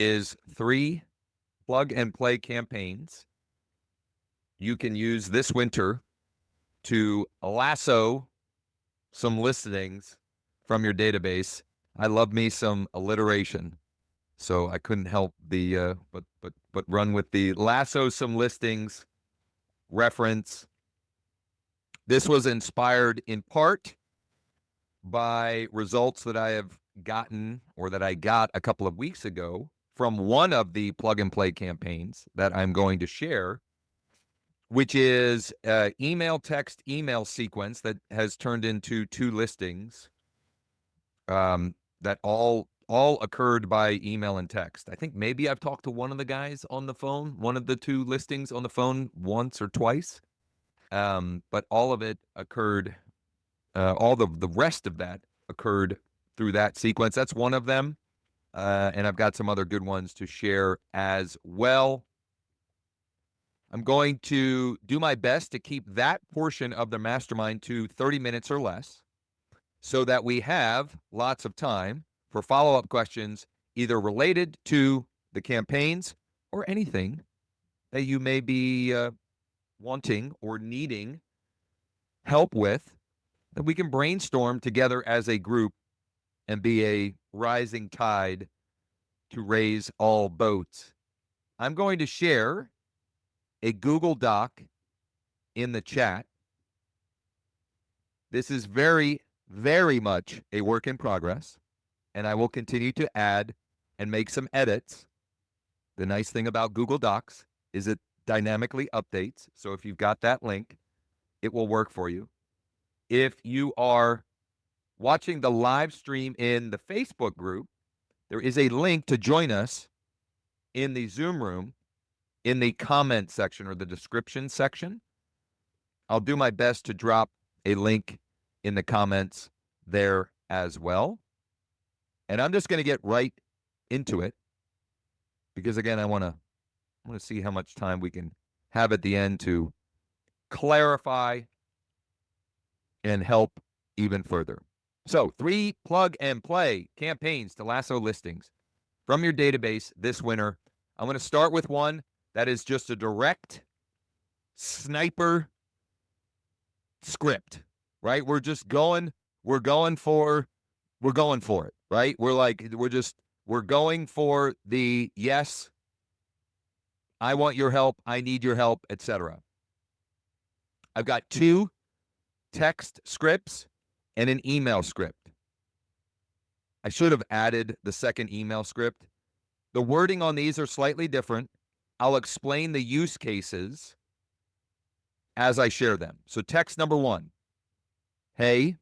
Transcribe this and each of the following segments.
is 3 plug-and-play campaigns you can use this winter to lasso some listings from your database. I love me some alliteration, so I couldn't help the but run with the lasso some listings reference. This was inspired in part by results that I have gotten or that I got a couple of weeks ago from one of the plug and play campaigns that I'm going to share, which is email text email sequence that has turned into 2 listings that all occurred by email and text. I think maybe I've talked to one of the guys on the phone, one of the 2 listings on the phone once or twice, but all of it occurred. All the rest of that occurred through that sequence. That's one of them, and I've got some other good ones to share as well. I'm going to do my best to keep that portion of the mastermind to 30 minutes or less so that we have lots of time for follow-up questions, either related to the campaigns or anything that you may be wanting or needing help with, that we can brainstorm together as a group and be a rising tide to raise all boats. I'm going to share a Google Doc in the chat. This is very, very much a work in progress, and I will continue to add and make some edits. The nice thing about Google Docs is it dynamically updates. So if you've got that link, it will work for you. If you are watching the live stream in the Facebook group, there is a link to join us in the Zoom room in the comment section or the description section. I'll do my best to drop a link in the comments there as well. And I'm just going to get right into it because, again, I want to see how much time we can have at the end to clarify and help even further. So 3 plug and play campaigns to lasso listings from your database this winter. I'm going to start with one that is just a direct sniper script, right? We're going for it, right? We're going for the yes, I want your help, I need your help, etc. I've got 2 text scripts and an email script. I should have added the second email script. The wording on these are slightly different. I'll explain the use cases as I share them. So text number 1. Hey,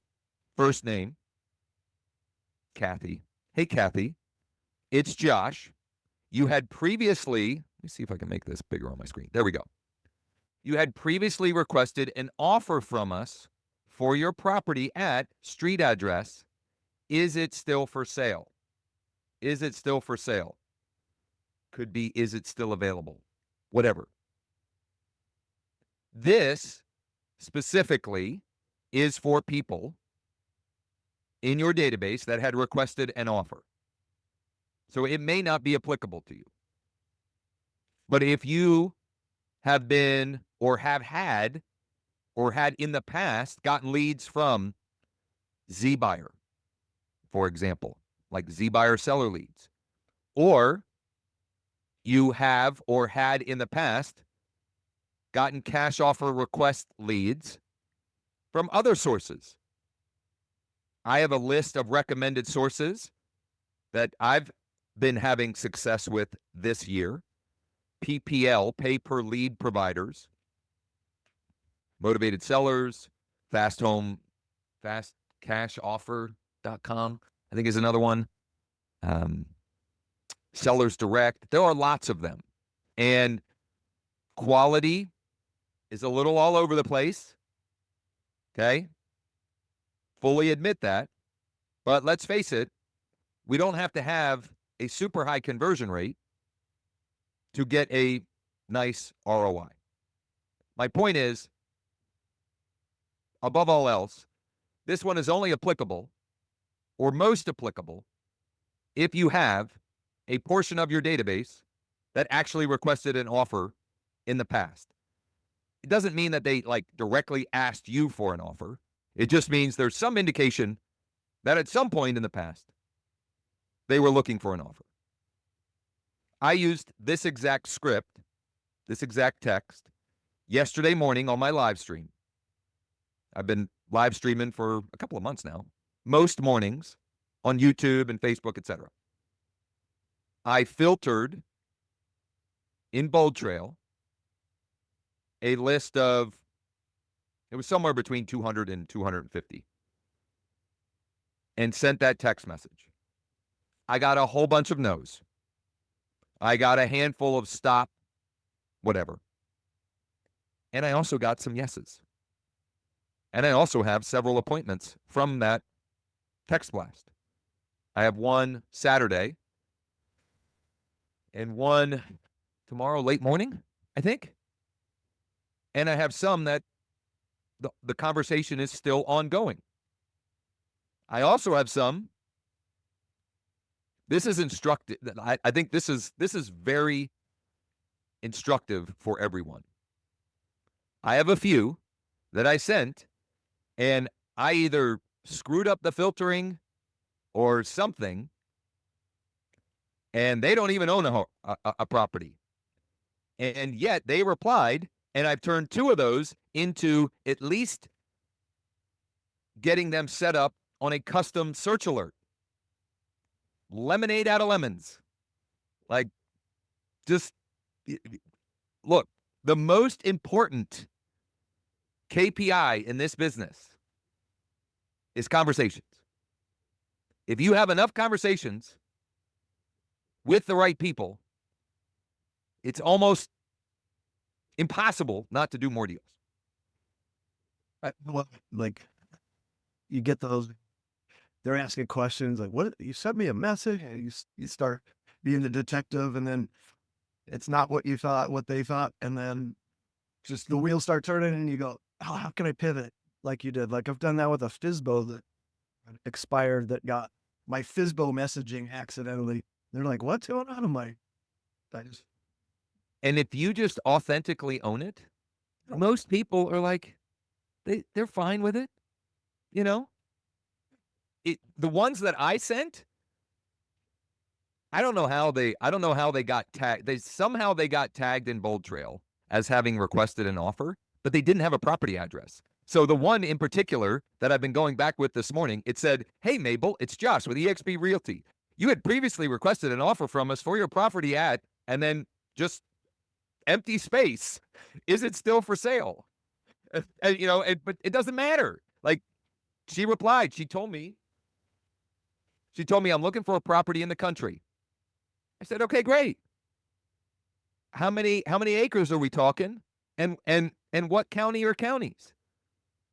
first name, Kathy. Hey, Kathy, it's Josh. You had previously, let me see if I can make this bigger on my screen. There we go. You had previously requested an offer from us for your property at street address. Is it still for sale? Is it still for sale? Could be, is it still available? Whatever. This specifically is for people in your database that had requested an offer. So it may not be applicable to you. But if you have been or have had or had in the past gotten leads from ZBuyer, for example, like ZBuyer seller leads, or you have or had in the past gotten cash offer request leads from other sources. I have a list of recommended sources that I've been having success with this year. PPL, pay per lead providers, Motivated Sellers, fastcashoffer.com, I think is another one. Sellers Direct. There are lots of them. And quality is a little all over the place. Okay? Fully admit that. But let's face it, we don't have to have a super high conversion rate to get a nice ROI. My point is, above all else, this one is only applicable or most applicable if you have a portion of your database that actually requested an offer in the past. It doesn't mean that they like directly asked you for an offer. It just means there's some indication that at some point in the past, they were looking for an offer. I used this exact script, this exact text, yesterday morning on my live stream. I've been live streaming for a couple of months now, most mornings on YouTube and Facebook, etc. I filtered in Bold Trail a list of, it was somewhere between 200 and 250, and sent that text message. I got a whole bunch of no's. I got a handful of stop, whatever. And I also got some yeses. And I also have several appointments from that text blast. I have one Saturday and one tomorrow late morning, I think. And I have some that the conversation is still ongoing. I also have some. This is instructive. I think this is very instructive for everyone. I have a few that I sent, and I either screwed up the filtering or something, and they don't even own a property. And yet they replied, and I've turned two of those into at least getting them set up on a custom search alert. Lemonade out of lemons. Like, just look, the most important KPI in this business is conversations. If you have enough conversations with the right people, it's almost impossible not to do more deals. Well, like, you get those, they're asking questions like, what, you sent me a message, and you start being the detective, and then it's not what you thought, what they thought, and then just the wheels start turning, and you go, oh, how can I pivot like you did? Like, I've done that with a FSBO that expired, that got my FSBO messaging accidentally. They're like, what's going on? And if you just authentically own it, most people are like, they're fine with it. You know, the ones that I sent, I don't know how they got tagged. They got tagged in Bold Trail as having requested an offer, but they didn't have a property address. So the one in particular that I've been going back with this morning, it said, "Hey Mabel, it's Josh with eXp Realty. You had previously requested an offer from us for your property at," and then just empty space. "Is it still for sale?" But it doesn't matter. Like, she replied, she told me, "I'm looking for a property in the country." I said, "Okay, great. How many acres are we talking? And what county or counties?"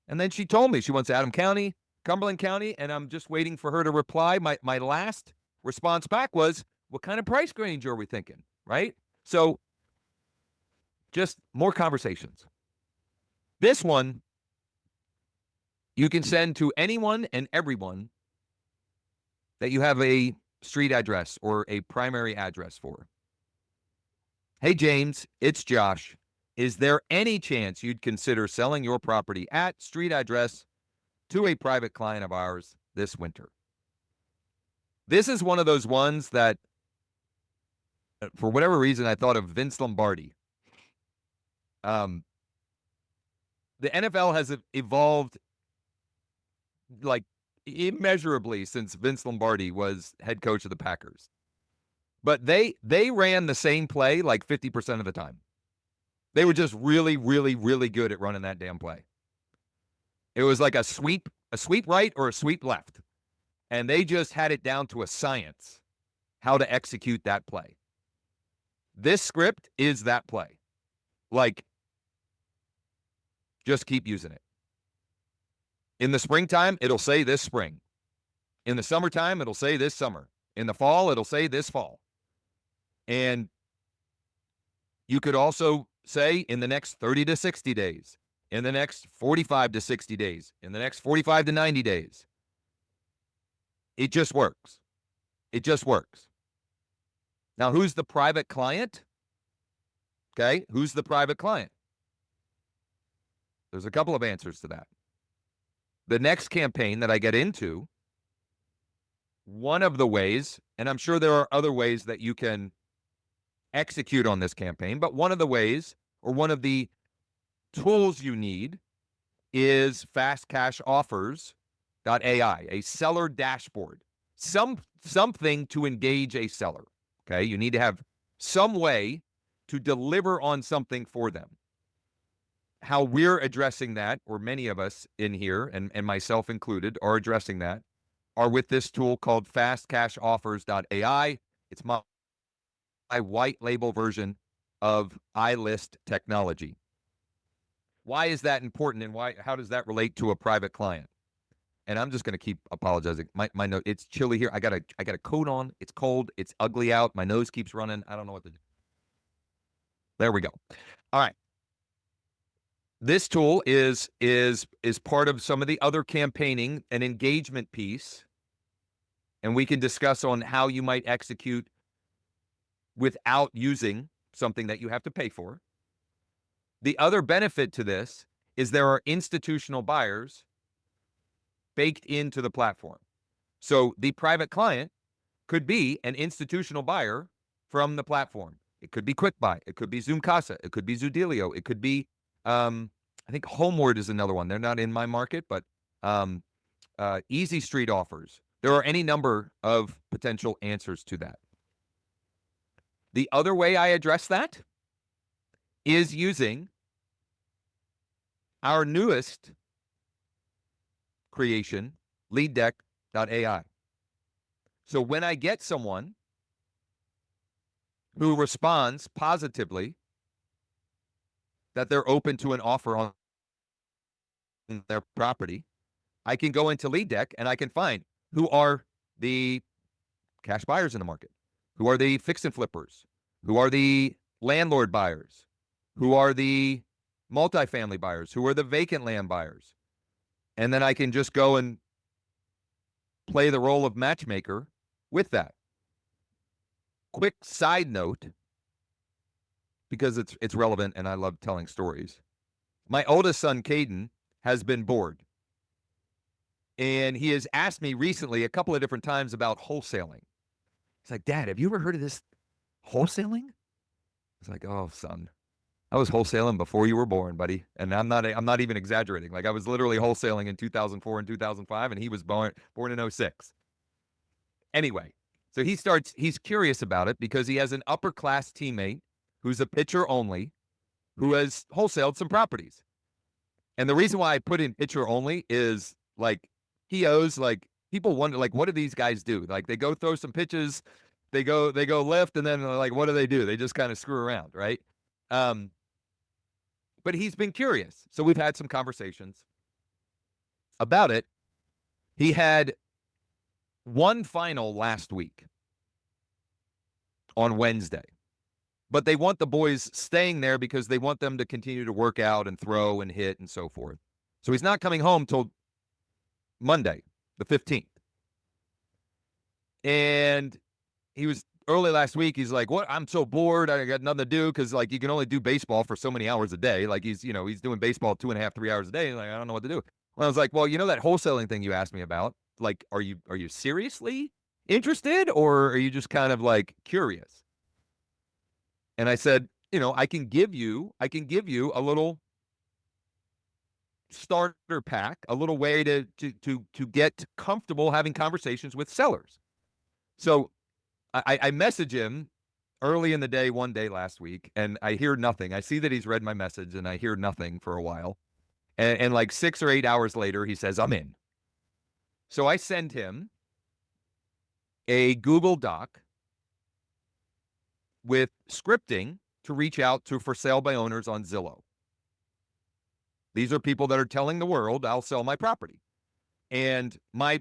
And then she told me she wants Adams County, Cumberland County, and I'm just waiting for her to reply. My last response back was, "What kind of price range are we thinking?" Right? So just more conversations. This one you can send to anyone and everyone that you have a street address or a primary address for. "Hey, James, it's Josh. Is there any chance you'd consider selling your property at street address to a private client of ours this winter?" This is one of those ones that, for whatever reason, I thought of Vince Lombardi. The NFL has evolved like immeasurably since Vince Lombardi was head coach of the Packers. But they ran the same play like 50% of the time. They were just really, really, really good at running that damn play. It was like a sweep right or a sweep left. And they just had it down to a science how to execute that play. This script is that play. Like, just keep using it. In the springtime, it'll say this spring. In the summertime, it'll say this summer. In the fall, it'll say this fall. And you could also say in the next 30 to 60 days, in the next 45 to 60 days, in the next 45 to 90 days. It just works. It just works. Now, who's the private client? Okay, who's the private client? There's a couple of answers to that. The next campaign that I get into, one of the ways, and I'm sure there are other ways that you can execute on this campaign, but one of the ways or one of the tools you need is fastcashoffers.ai, a seller dashboard, something to engage a seller. Okay, you need to have some way to deliver on something for them. How we're addressing that, or many of us in here, and myself included, are addressing that, are with this tool called fastcashoffers.ai. It's my white label version of iList technology. Why is that important, and how does that relate to a private client? And I'm just going to keep apologizing. My nose, it's chilly here. I got a coat on. It's cold. It's ugly out. My nose keeps running. I don't know what to do. There we go. All right. This tool is part of some of the other campaigning and engagement piece, and we can discuss on how you might execute without using something that you have to pay for. The other benefit to this is there are institutional buyers baked into the platform. So the private client could be an institutional buyer from the platform. It could be QuickBuy. It could be Zoomkasa. It could be Zoodealio. It could be, I think Homeward is another one. They're not in my market, but Easy Street offers. There are any number of potential answers to that. The other way I address that is using our newest creation, LeadDeck.ai. So when I get someone who responds positively that they're open to an offer on their property, I can go into LeadDeck and I can find who are the cash buyers in the market, who are the fix and flippers, who are the landlord buyers, who are the multifamily buyers, who are the vacant land buyers. And then I can just go and play the role of matchmaker with that. Quick side note, because it's relevant and I love telling stories. My oldest son, Caden, has been bored. And he has asked me recently a couple of different times about wholesaling. He's like, Dad, have you ever heard of this wholesaling? I was like, oh, son, I was wholesaling before you were born, buddy. And I'm not even exaggerating. Like I was literally wholesaling in 2004 and 2005, and he was born in 06. Anyway, so he's curious about it because he has an upper class teammate who's a pitcher only who has wholesaled some properties. And the reason why I put in pitcher only is like he owes, like people wonder, like, what do these guys do? Like they go throw some pitches, they go lift, and then like what do? They just kind of screw around, right? Um, but he's been curious. So we've had some conversations about it. He had one final last week on Wednesday, but they want the boys staying there because they want them to continue to work out and throw and hit and so forth. So he's not coming home till Monday, the 15th. And he was early last week. He's like, what? I'm so bored. I got nothing to do because like you can only do baseball for so many hours a day. Like he's doing baseball 2.5, 3 hours a day. Like, I don't know what to do. Well, I was like, well, that wholesaling thing you asked me about, like, are you seriously interested or are you just kind of like curious? And I said, I can give you a little starter pack, a little way to get comfortable having conversations with sellers. So I message him early in the day, one day last week, and I hear nothing. I see that he's read my message, and I hear nothing for a while. And like 6 or 8 hours later, he says, I'm in. So I send him a Google Doc with scripting to reach out to for sale by owners on Zillow. These are people that are telling the world, I'll sell my property. And my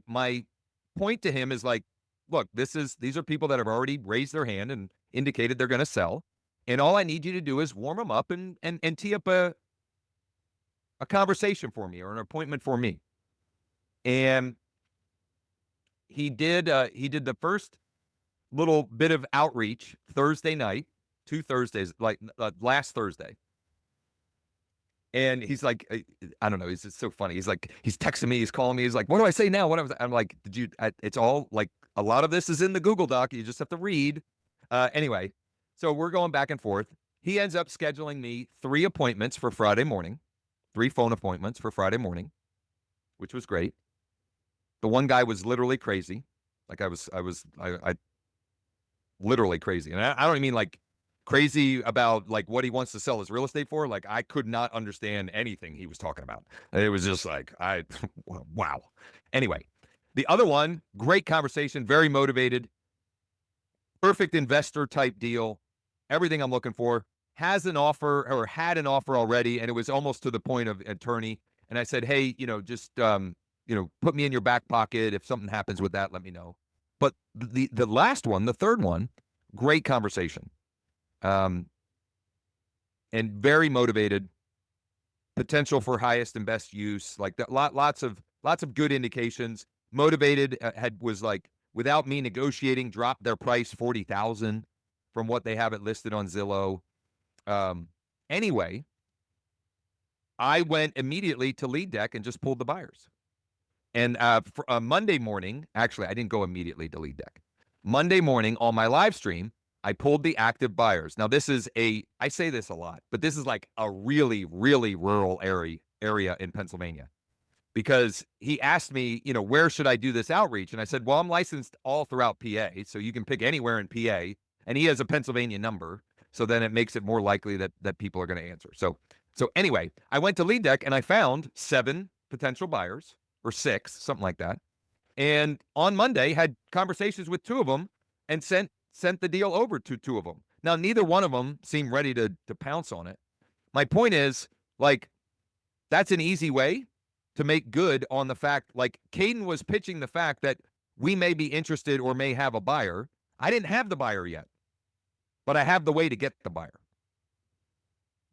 point to him is like, look, these are people that have already raised their hand and indicated they're going to sell. And all I need you to do is warm them up and tee up a conversation for me or an appointment for me. And he did the first little bit of outreach Thursday night, 2 Thursdays, like last Thursday. And he's like, I don't know. He's just so funny. He's like, he's texting me. He's calling me. He's like, what do I say now? I'm like, it's all like, a lot of this is in the Google Doc. You just have to read. Anyway, so we're going back and forth. He ends up scheduling me 3 appointments for Friday morning, 3 phone appointments for Friday morning, which was great. The one guy was literally crazy. Like I literally crazy. And I don't mean like crazy about like what he wants to sell his real estate for. Like I could not understand anything he was talking about. It was just like, wow. Anyway, the other one, great conversation, very motivated, perfect investor type deal, everything I'm looking for, has an offer or had an offer already. And it was almost to the point of attorney. And I said, hey, just, put me in your back pocket. If something happens with that, let me know. But the last one, the third one, great conversation. And very motivated, potential for highest and best use, like that, lots of good indications. Motivated, was like, without me negotiating, dropped their price 40,000 from what they have it listed on Zillow. Anyway, I went immediately to Lead Deck and just pulled the buyers. And for, Monday morning, actually, I didn't go immediately to Lead Deck. Monday morning on my live stream, I pulled the active buyers. Now, this is I say this a lot, but this is like a really, really rural area in Pennsylvania. Because he asked me, where should I do this outreach? And I said, well, I'm licensed all throughout PA, so you can pick anywhere in PA. And he has a Pennsylvania number, so then it makes it more likely that people are going to answer. So anyway, I went to Lead Deck and I found 7 potential buyers, or 6, something like that. And on Monday, had conversations with 2 of them and sent the deal over to 2 of them. Now, neither one of them seemed ready to pounce on it. My point is, like, that's an easy way to make good on the fact, like, Caden was pitching the fact that we may be interested or may have a buyer. I didn't have the buyer yet, but I have the way to get the buyer.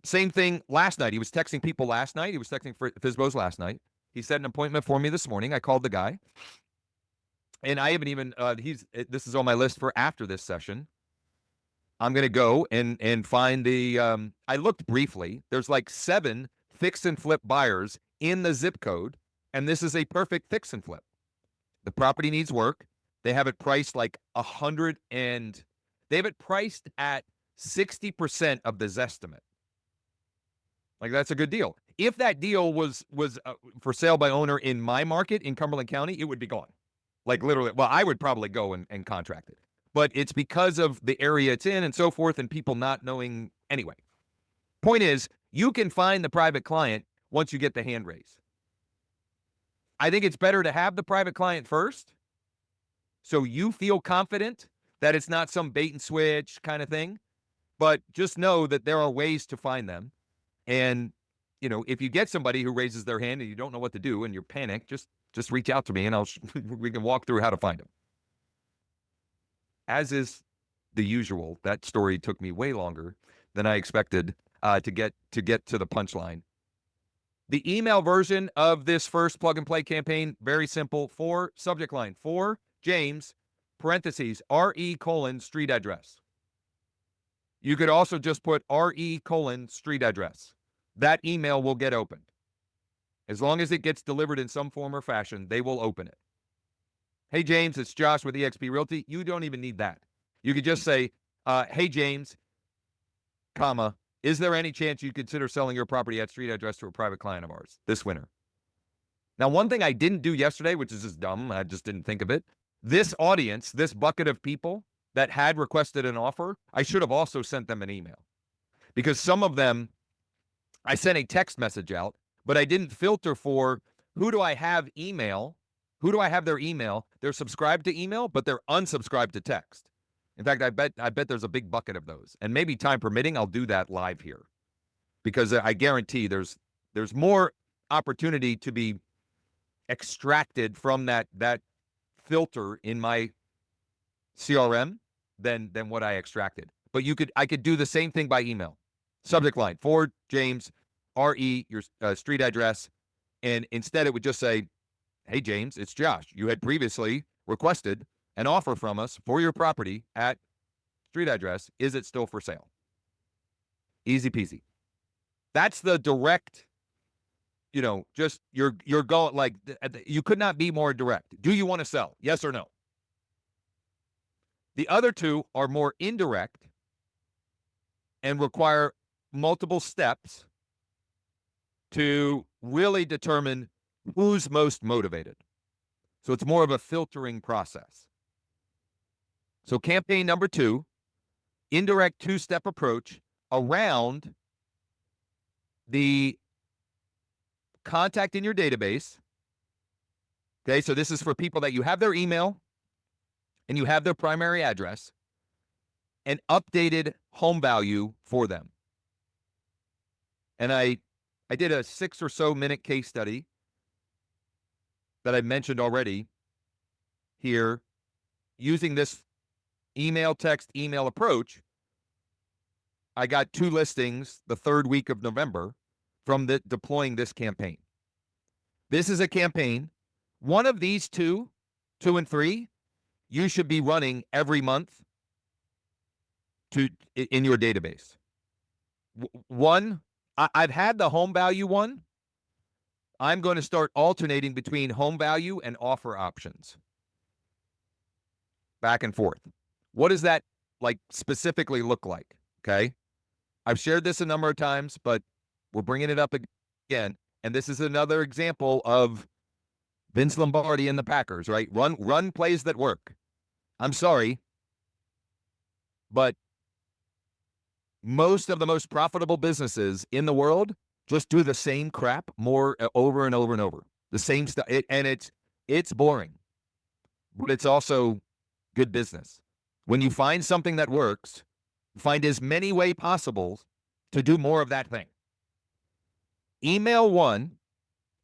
Same thing last night. He was texting people last night. He was texting Fizbo's last night. He set an appointment for me this morning. I called the guy. And I haven't even, this is on my list for after this session. I'm going to go and find I looked briefly. There's like 7 fix and flip buyers in the zip code. And this is a perfect fix and flip. The property needs work. They have it priced like they have it priced at 60% of the Zestimate. Like, that's a good deal. If that deal was for sale by owner in my market in Cumberland County, it would be gone. Like, literally, well, I would probably go and contract it. But it's because of the area it's in and so forth and people not knowing. Anyway, point is, you can find the private client once you get the hand raise. I think it's better to have the private client first so you feel confident that it's not some bait and switch kind of thing. But just know that there are ways to find them. And, if you get somebody who raises their hand and you don't know what to do and you're panicked, just reach out to me and we can walk through how to find them. As is the usual, that story took me way longer than I expected to get to the punchline. The email version of this first plug and play campaign, very simple. For subject line, for James, parentheses, RE : street address. You could also just put RE : street address. That email will get opened. As long as it gets delivered in some form or fashion, they will open it. Hey, James, it's Josh with eXp Realty. You don't even need that. You could just say, hey, James, comma, is there any chance you'd consider selling your property at street address to a private client of ours this winter? Now, one thing I didn't do yesterday, which is just dumb, I just didn't think of it. This audience, this bucket of people that had requested an offer, I should have also sent them an email. Because some of them, I sent a text message out, but I didn't filter for who do I have email, who do I have their email. They're subscribed to email, but they're unsubscribed to text. In fact, I bet there's a big bucket of those. And maybe time permitting, I'll do that live here. Because I guarantee there's more opportunity to be extracted from that filter in my CRM than what I extracted. But I could do the same thing by email. Subject line, for James, RE, your street address. And instead it would just say, hey, James, it's Josh. You had previously requested an offer from us for your property at street address. Is it still for sale? Easy peasy. That's the direct, just you're going like you could not be more direct. Do you want to sell? Yes or no? The other two are more indirect and require multiple steps to really determine who's most motivated. So it's more of a filtering process. So campaign number 2, indirect 2-step approach around the contact in your database. Okay, so this is for people that you have their email and you have their primary address, and updated home value for them. And I did a 6 or so minute case study that I mentioned already here using this email, text, email approach. I got 2 listings the 3rd week of November from deploying this campaign. This is a campaign. One of these 2 and 3, you should be running every month in your database. One, I've had the home value one. I'm going to start alternating between home value and offer options. Back and forth. What does that specifically look like? Okay. I've shared this a number of times, but we're bringing it up again. And this is another example of Vince Lombardi and the Packers, right? Run plays that work. I'm sorry, but most of the most profitable businesses in the world just do the same crap more over and over and over. The same stuff. It's boring, but it's also good business. When you find something that works, find as many ways possible to do more of that thing. Email 1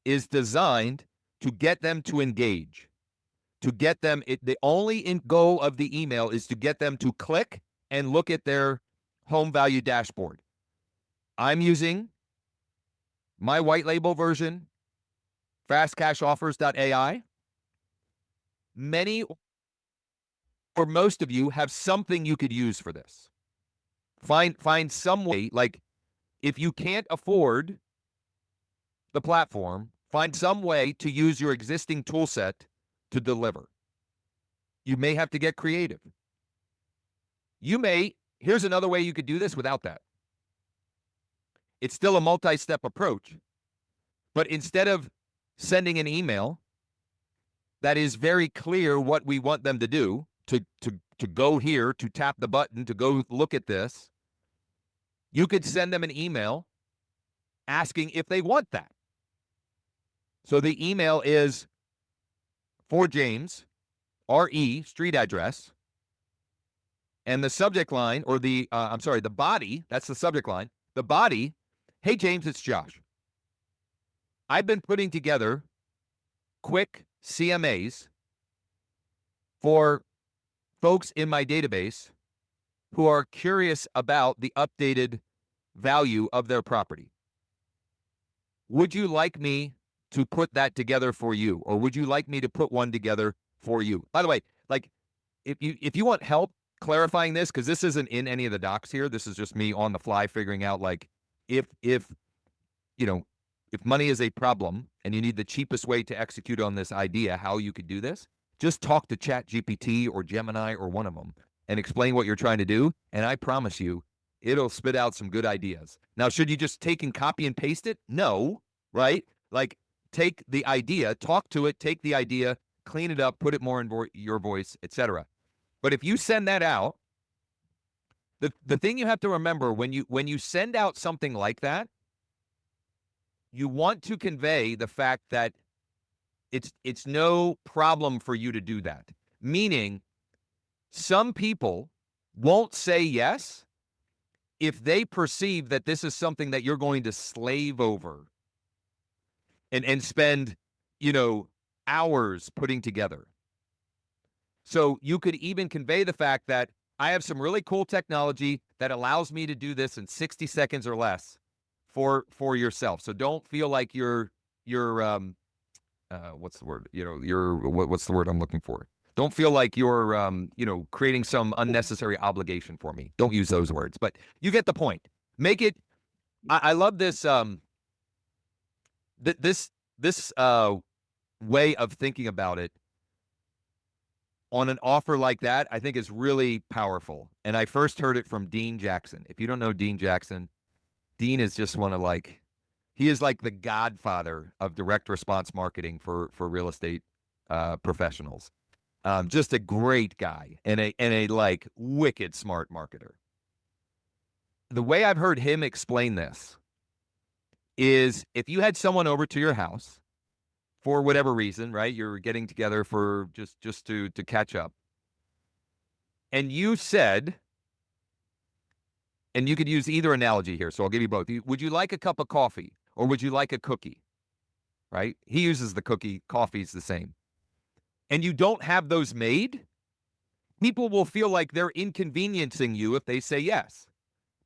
is designed to get them to engage, to get them, the only goal of the email is to get them to click and look at their home value dashboard. I'm using my white label version, fastcashoffers.ai. Many or most of you have something you could use for this. Find some way, like if you can't afford the platform, find some way to use your existing tool set to deliver. You may have to get creative. Here's another way you could do this without that. It's still a multi-step approach, but instead of sending an email that is very clear what we want them to do, to go here, to tap the button, to go look at this, you could send them an email asking if they want that. So the email is for James, RE, street address, and the subject line, or the body, that's the subject line. The body, hey, James, it's Josh. I've been putting together quick CMAs for folks in my database who are curious about the updated value of their property. Would you like me to put that together for you, or would you like me to put one together for you? By the way, if you want help clarifying this, because this isn't in any of the docs here, this is just me on the fly figuring out if money is a problem and you need the cheapest way to execute on this idea, how you could do this, just talk to ChatGPT or Gemini or one of them and explain what you're trying to do, and I promise you, it'll spit out some good ideas. Now, should you just take and copy and paste it? No, right? Take the idea, talk to it, take the idea, clean it up, put it more in your voice, etc. But if you send that out, the thing you have to remember when you send out something like that, you want to convey the fact that it's no problem for you to do that. Meaning, some people won't say yes if they perceive that this is something that you're going to slave over and spend, hours putting together. So you could even convey the fact that I have some really cool technology that allows me to do this in 60 seconds or less for yourself. So don't feel like you're what's the word? What's the word I'm looking for? Don't feel like you're, creating some unnecessary obligation for me. Don't use those words, but you get the point. Make it. I love this. This way of thinking about it on an offer like that, I think is really powerful. And I first heard it from Dean Jackson. If you don't know Dean Jackson, Dean is just one of he is like the godfather of direct response marketing for real estate professionals. Just a great guy and a like wicked smart marketer. The way I've heard him explain this is if you had someone over to your house for whatever reason, right? You're getting together for just to catch up. And you said, and you could use either analogy here, so I'll give you both. Would you like a cup of coffee or would you like a cookie? Right? He uses the cookie, coffee's the same. And you don't have those made, people will feel like they're inconveniencing you if they say yes.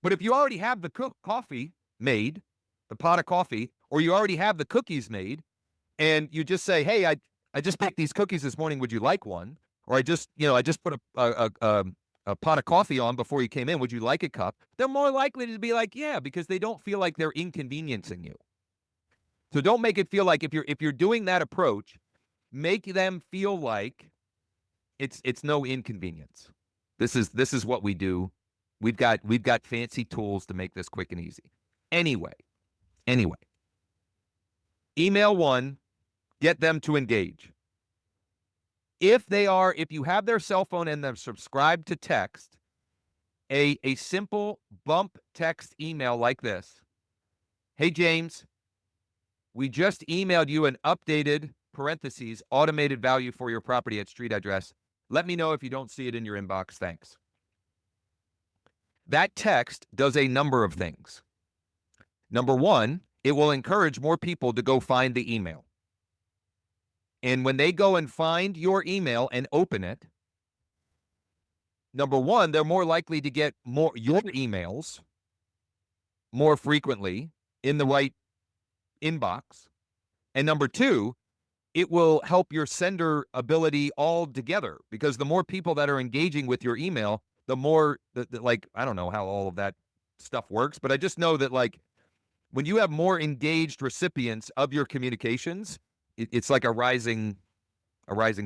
But if you already have the coffee made, the pot of coffee, or you already have the cookies made, and you just say, "Hey, I just baked these cookies this morning. Would you like one?" Or I just put a pot of coffee on before you came in. Would you like a cup? They're more likely to be like, "Yeah," because they don't feel like they're inconveniencing you. So don't make it feel like if you're doing that approach, make them feel like it's no inconvenience. This is what we do. We've got fancy tools to make this quick and easy. Anyway, email one, get them to engage. If you have their cell phone and they're subscribed to text, a simple bump text email like this. Hey, James, we just emailed you an updated parentheses automated value for your property at street address. Let me know if you don't see it in your inbox. Thanks. That text does a number of things. Number one, it will encourage more people to go find the email. And when they go and find your email and open it, number one, they're more likely to get your emails more frequently in the right inbox. And number two, it will help your sender ability all together because the more people that are engaging with your email, the more like, I don't know how all of that stuff works, but I just know that like when you have more engaged recipients of your communications, it's like a rising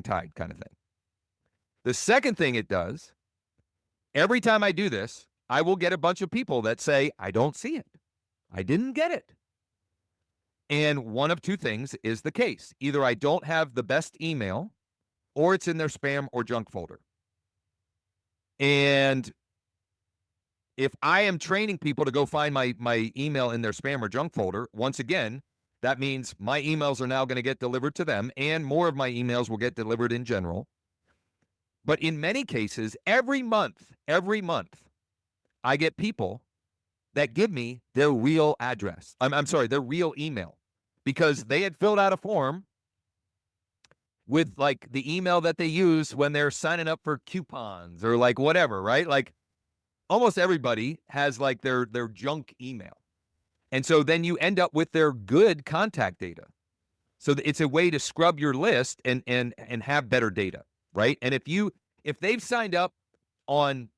tide kind of thing. The second thing it does, every time I do this, I will get a bunch of people that say, I don't see it. I didn't get it. And one of two things is the case. Either I don't have the best email or it's in their spam or junk folder. And if I am training people to go find my email in their spam or junk folder, once again, that means my emails are now going to get delivered to them and more of my emails will get delivered in general. But in many cases, every month, I get people that give me their real address. I'm sorry, their real email because they had filled out a form with like the email that they use when they're signing up for coupons or like whatever, right? Like almost everybody has like their junk email. And so then you end up with their good contact data. So it's a way to scrub your list and have better data, right? And if they've signed up on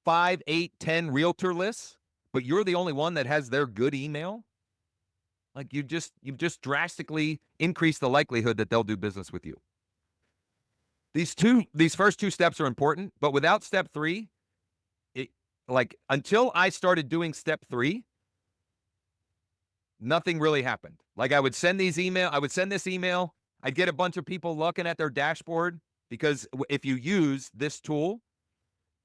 5, 8, 10 realtor lists, but you're the only one that has their good email, like you've just drastically increased the likelihood that they'll do business with you. These first two steps are important, but without step 3, until I started doing step 3, nothing really happened. Like I would send this email, I'd get a bunch of people looking at their dashboard because if you use this tool,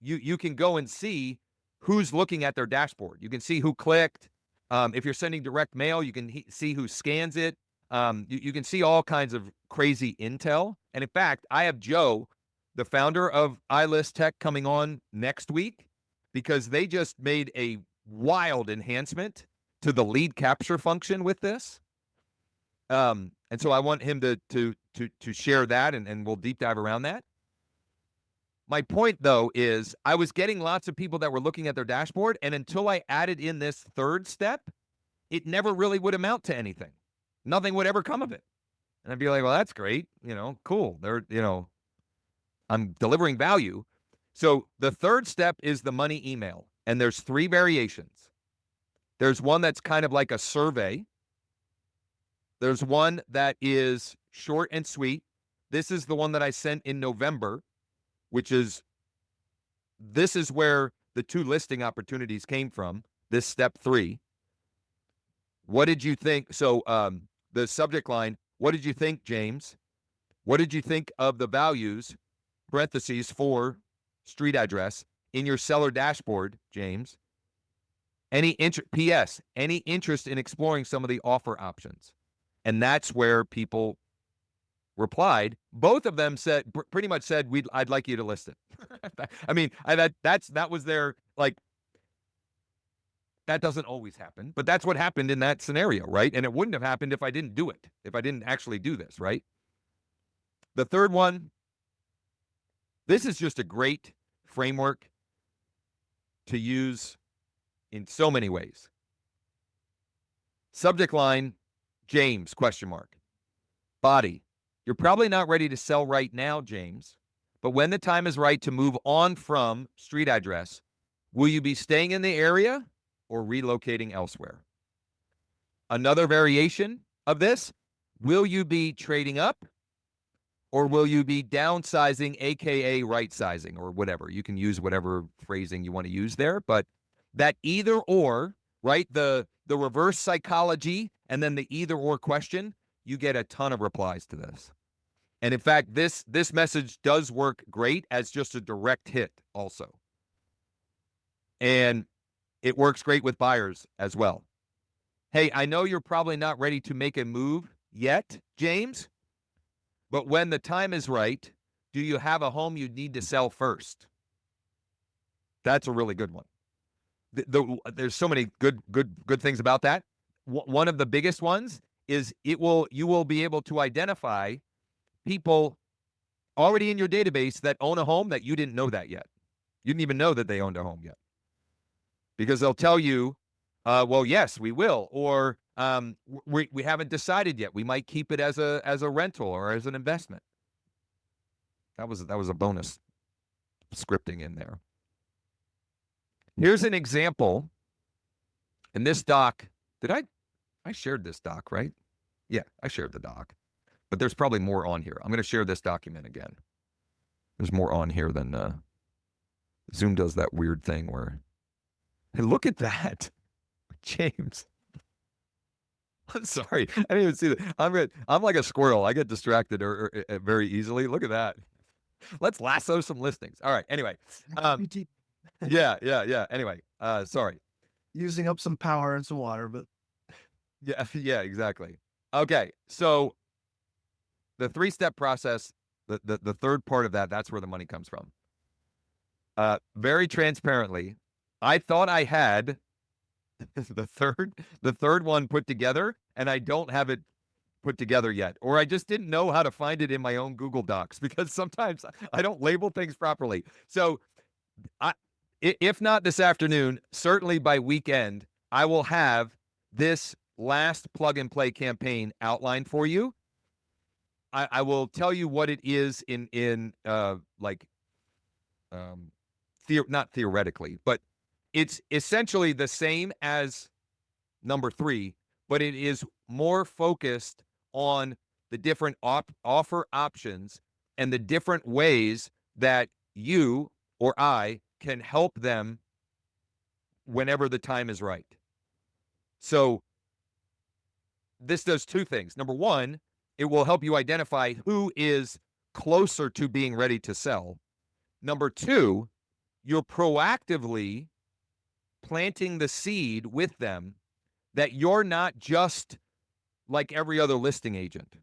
you can go and see who's looking at their dashboard. You can see who clicked. If you're sending direct mail, you can see who scans it. You can see all kinds of crazy intel. And in fact, I have Joe, the founder of iList Tech, coming on next week because they just made a wild enhancement to the lead capture function with this. And so I want him to share that and we'll deep dive around that. My point, though, is I was getting lots of people that were looking at their dashboard, and until I added in this third step, it never really would amount to anything. Nothing would ever come of it. And I'd be like, well, that's great. Cool. They're, I'm delivering value. So the third step is the money email, and there's 3 variations. There's one that's kind of like a survey. There's one that is short and sweet. This is the one that I sent in November, which is this is where the 2 listing opportunities came from. This step 3. What did you think? So the subject line, what did you think, James? What did you think of the values, parentheses, for street address in your seller dashboard, James? P.S. Any interest in exploring some of the offer options? And that's where people replied. Both of them said, pretty much said, I'd like you to list it. I mean, that was their, like, that doesn't always happen, but that's what happened in that scenario, right? And it wouldn't have happened if I didn't do it, if I didn't actually do this, right? The third one, this is just a great framework to use in so many ways. Subject line, James, question mark. Body, you're probably not ready to sell right now, James, but when the time is right to move on from street address, will you be staying in the area or relocating elsewhere? Another variation of this, will you be trading up or will you be downsizing, aka right sizing, or whatever? You can use whatever phrasing you want to use there, but that either or, right? The reverse psychology and then the either or question, you get a ton of replies to this. And in fact, this message does work great as just a direct hit also. And it works great with buyers as well. Hey, I know you're probably not ready to make a move yet, James, but when the time is right, do you have a home you need to sell first? That's a really good one. There's so many good things about that. One of the biggest ones is you will be able to identify people already in your database that own a home that you didn't know that yet. You didn't even know that they owned a home yet. Because they'll tell you, well, yes, we will, or we haven't decided yet. We might keep it as a rental or as an investment. That was a bonus scripting in there. Here's an example. In this doc, I shared this doc, right? Yeah, I shared the doc. But there's probably more on here. I'm going to share this document again. There's more on here than Zoom does that weird thing where, hey, look at that, James. I'm sorry, I didn't even see that. I'm like a squirrel. I get distracted very easily. Look at that. Let's lasso some listings. All right. Anyway, yeah. Anyway, sorry. Using up some power and some water, but yeah, exactly. Okay, so the 3-step process, the third part of that's where the money comes from. Very transparently, I thought I had the third one put together, and I don't have it put together yet, or I just didn't know how to find it in my own Google Docs because sometimes I don't label things properly. So if not this afternoon, certainly by weekend, I will have this last plug and play campaign outlined for you. I will tell you what it is not theoretically, but it's essentially the same as number 3, but it is more focused on the different offer options and the different ways that you or I can help them whenever the time is right. So this does 2 things. Number 1, it will help you identify who is closer to being ready to sell. Number 2, you're proactively planting the seed with them that you're not just like every other listing agent.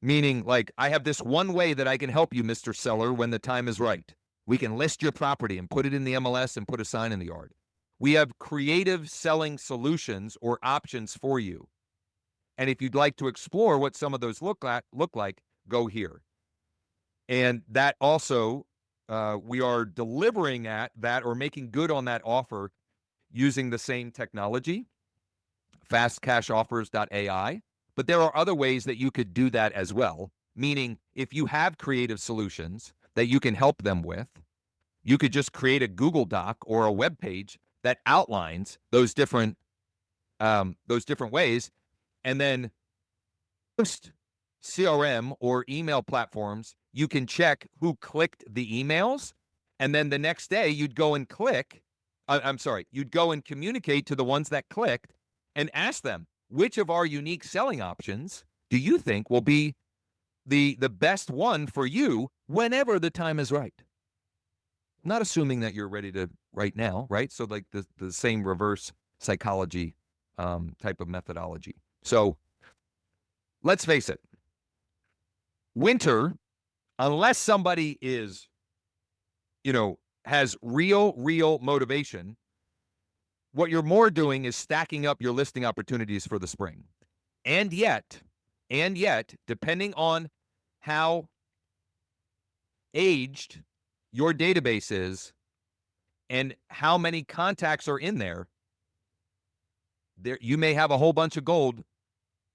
Meaning, like, I have this one way that I can help you, Mr. Seller, when the time is right. We can list your property and put it in the MLS and put a sign in the yard. We have creative selling solutions or options for you. And if you'd like to explore what some of those look like, go here. And that also, we are delivering at that or making good on that offer using the same technology, fastcashoffers.ai. But there are other ways that you could do that as well. Meaning, if you have creative solutions that you can help them with. You could just create a Google Doc or a web page that outlines those different ways, and then most CRM or email platforms, you can check who clicked the emails, and then the next day you'd go and click. You'd go and communicate to the ones that clicked and ask them, which of our unique selling options do you think will be the best one for you whenever the time is right? Not assuming that you're ready to right now, right? So like the same reverse psychology type of methodology. So let's face it, winter, unless somebody is, has real motivation, what you're more doing is stacking up your listing opportunities for the spring. And yet, depending on how aged your database is and how many contacts are in there, you may have a whole bunch of gold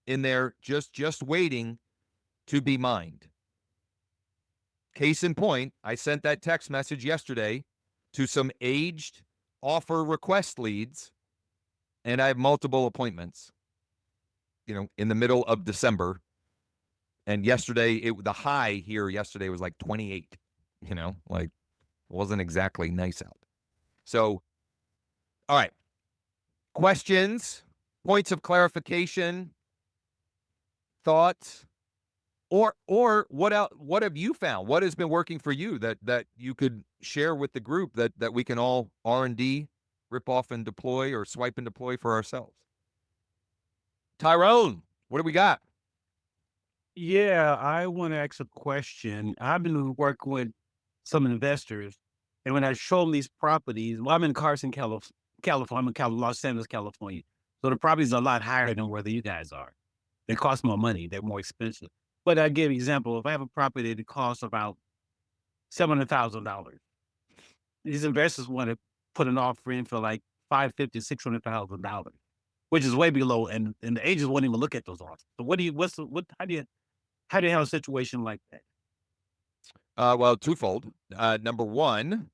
in there just waiting to be mined. Case in point, I sent that text message yesterday to some aged offer request leads, and I have multiple appointments, in the middle of December. And yesterday, the high here yesterday was like 28, like wasn't exactly nice out. So, all right. Questions, points of clarification, thoughts, or what else, what have you found? What has been working for you that you could share with the group that we can all R&D, rip off and deploy, or swipe and deploy for ourselves? Tyrone, what do we got? Yeah, I want to ask a question. I've been working with some investors, and when I show them these properties, well, I'm in Carson, California. I'm in Los Angeles, California. So the properties are a lot higher than where you guys are. They cost more money. They're more expensive. But I give an example. If I have a property that costs about $700,000, these investors want to put an offer in for like $550,000, $600,000, which is way below, and the agents won't even look at those offers. So how do you handle a situation like that? Well, twofold. Number one,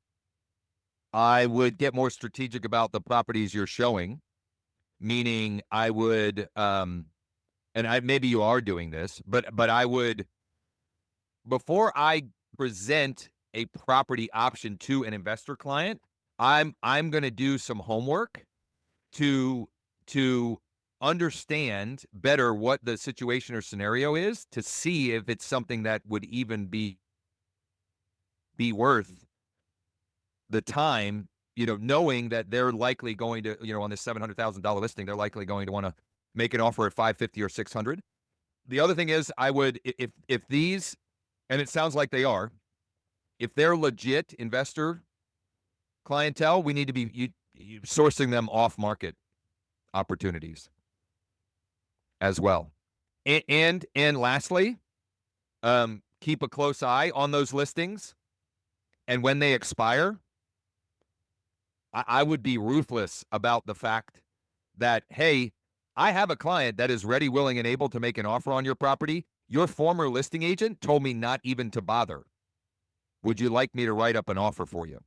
I would get more strategic about the properties you're showing, meaning I would, maybe you are doing this, but I would, before I present a property option to an investor client, I'm going to do some homework to understand better what the situation or scenario is, to see if it's something that would even be worth the time, knowing that they're likely going to, on this $700,000 listing, they're likely going to want to make an offer at 550 or 600. The other thing is, I would, if these, and it sounds like they are, if they're legit investor clientele, we need to be sourcing them off market opportunities as well. And lastly, keep a close eye on those listings, and when they expire, I would be ruthless about the fact that, hey, I have a client that is ready, willing, and able to make an offer on your property. Your former listing agent told me not even to bother. Would you like me to write up an offer for you?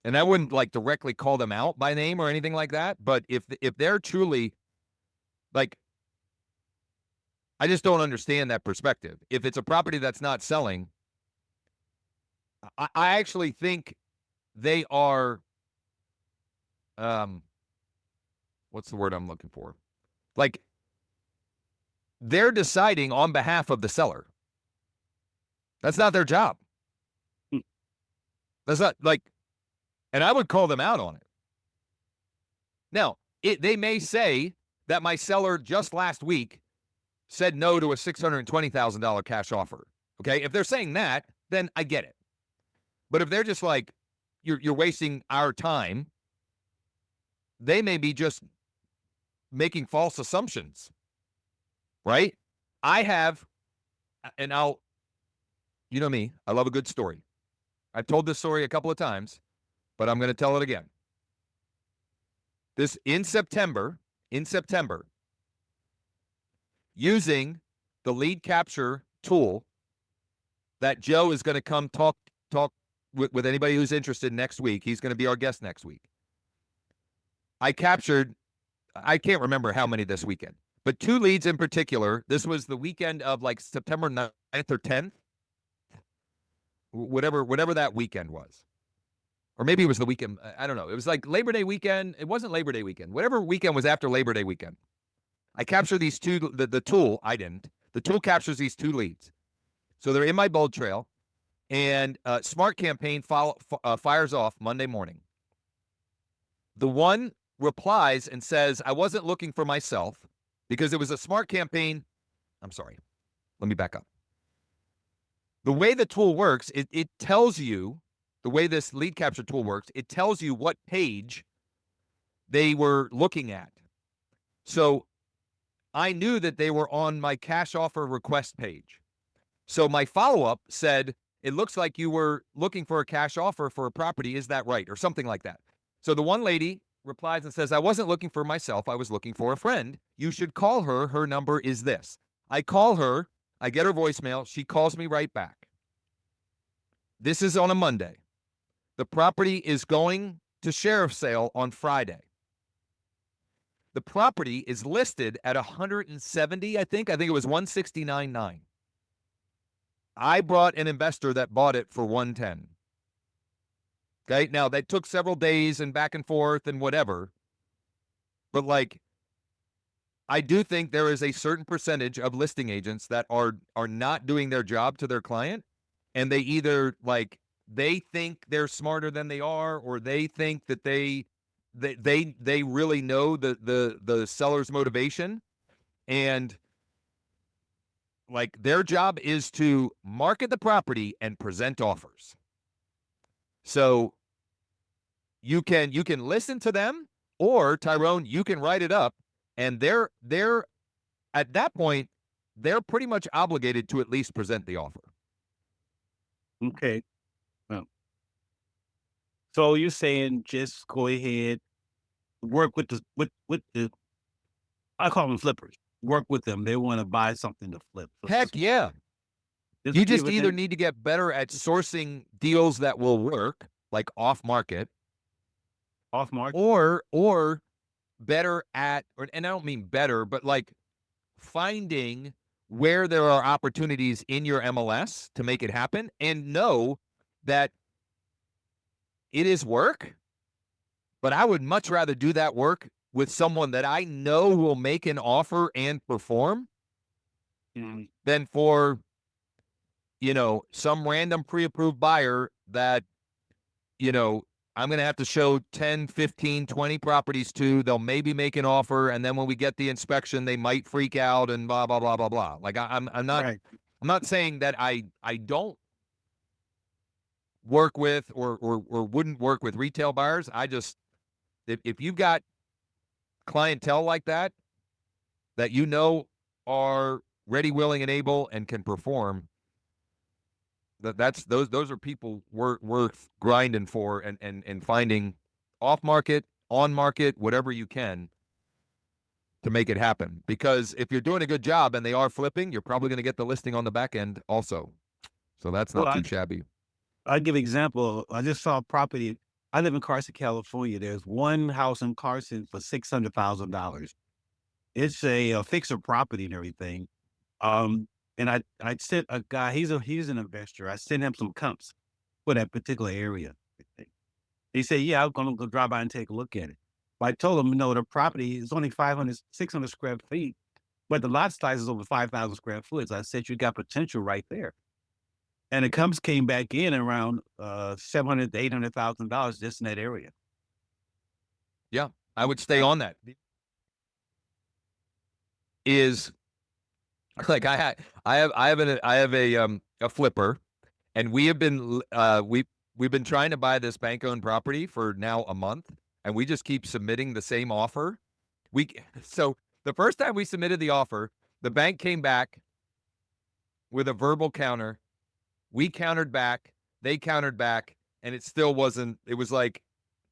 And I wouldn't like directly call them out by name or anything like that. But if they're truly like, I just don't understand that perspective. If it's a property that's not selling, I actually think they are, what's the word I'm looking for? Like, they're deciding on behalf of the seller. That's not their job. Hmm. That's not like, and I would call them out on it. Now, they may say that my seller just last week said no to a $620,000 cash offer. Okay, if they're saying that, then I get it. But if they're just like, you're wasting our time, they may be just making false assumptions, right? I have, and you know me, I love a good story. I've told this story a couple of times, but I'm going to tell it again. In September, using the lead capture tool, that Joe is going to come talk with anybody who's interested next week. He's going to be our guest next week. I captured, I can't remember how many this weekend, but 2 leads in particular. This was the weekend of like September 9th or 10th, whatever that weekend was. Or maybe it was the weekend. I don't know. It was like Labor Day weekend. It wasn't Labor Day weekend. Whatever weekend was after Labor Day weekend. I capture these 2, the tool, I didn't. The tool captures these 2 leads. So they're in my bold trail, and Smart Campaign fires off Monday morning. The one replies and says, I wasn't looking for myself because it was a Smart Campaign. I'm sorry. Let me back up. The way the tool works, it tells you, the way this lead capture tool works, it tells you what page they were looking at. So I knew that they were on my cash offer request page. So my follow-up said, it looks like you were looking for a cash offer for a property. Is that right? Or something like that. So the one lady replies and says, I wasn't looking for myself. I was looking for a friend. You should call her. Her number is this. I call her. I get her voicemail. She calls me right back. This is on a Monday. The property is going to sheriff's sale on Friday. The property is listed at 170, I think. I think it was 169.9. I brought an investor that bought it for 110. Okay, now that took several days and back and forth and whatever. But like, I do think there is a certain percentage of listing agents that are not doing their job to their client, and they either like they think they're smarter than they are, or they think that they really know the seller's motivation, and like their job is to market the property and present offers. So you can listen to them, or Tyrone, you can write it up, and they're at that point, they're pretty much obligated to at least present the offer. Okay. Well, so you're saying just go ahead, work with the I call them flippers. Work with them. They want to buy something to flip. Heck yeah. You just either need to get better at sourcing deals that will work, like off market, or better at, and I don't mean better, but like finding where there are opportunities in your MLS to make it happen, and know that it is work, but I would much rather do that work with someone that I know will make an offer and perform than for, some random pre-approved buyer that, I'm going to have to show 10, 15, 20 properties to. They'll maybe make an offer, and then when we get the inspection, they might freak out and blah, blah, blah, blah, blah. Like I'm not Right. I'm not saying that I don't work with or wouldn't work with retail buyers. I just, if you've got clientele like that are ready, willing, and able and can perform, those are people worth grinding for and finding off market, on market, whatever you can to make it happen. Because if you're doing a good job and they are flipping, you're probably going to get the listing on the back end also. So that's not too shabby. I'll give an example. I just saw a property. I live in Carson, California. There's one house in Carson for $600,000. It's a fixer property and everything. And I sent a guy. He's an investor. I sent him some comps for that particular area. He said, "Yeah, I'm gonna go drive by and take a look at it." But I told him, no, the property is only 600 square feet, but the lot size is over 5,000 square foot. So I said, you got potential right there. And the comps came back in around $700,000 to $800,000 just in that area. Yeah, I would stay on that. Is like I have a flipper, and we have been we've been trying to buy this bank-owned property for now a month, and we just keep submitting the same offer. So the first time we submitted the offer, the bank came back with a verbal counter. We countered back, they countered back, and it still wasn't. It was like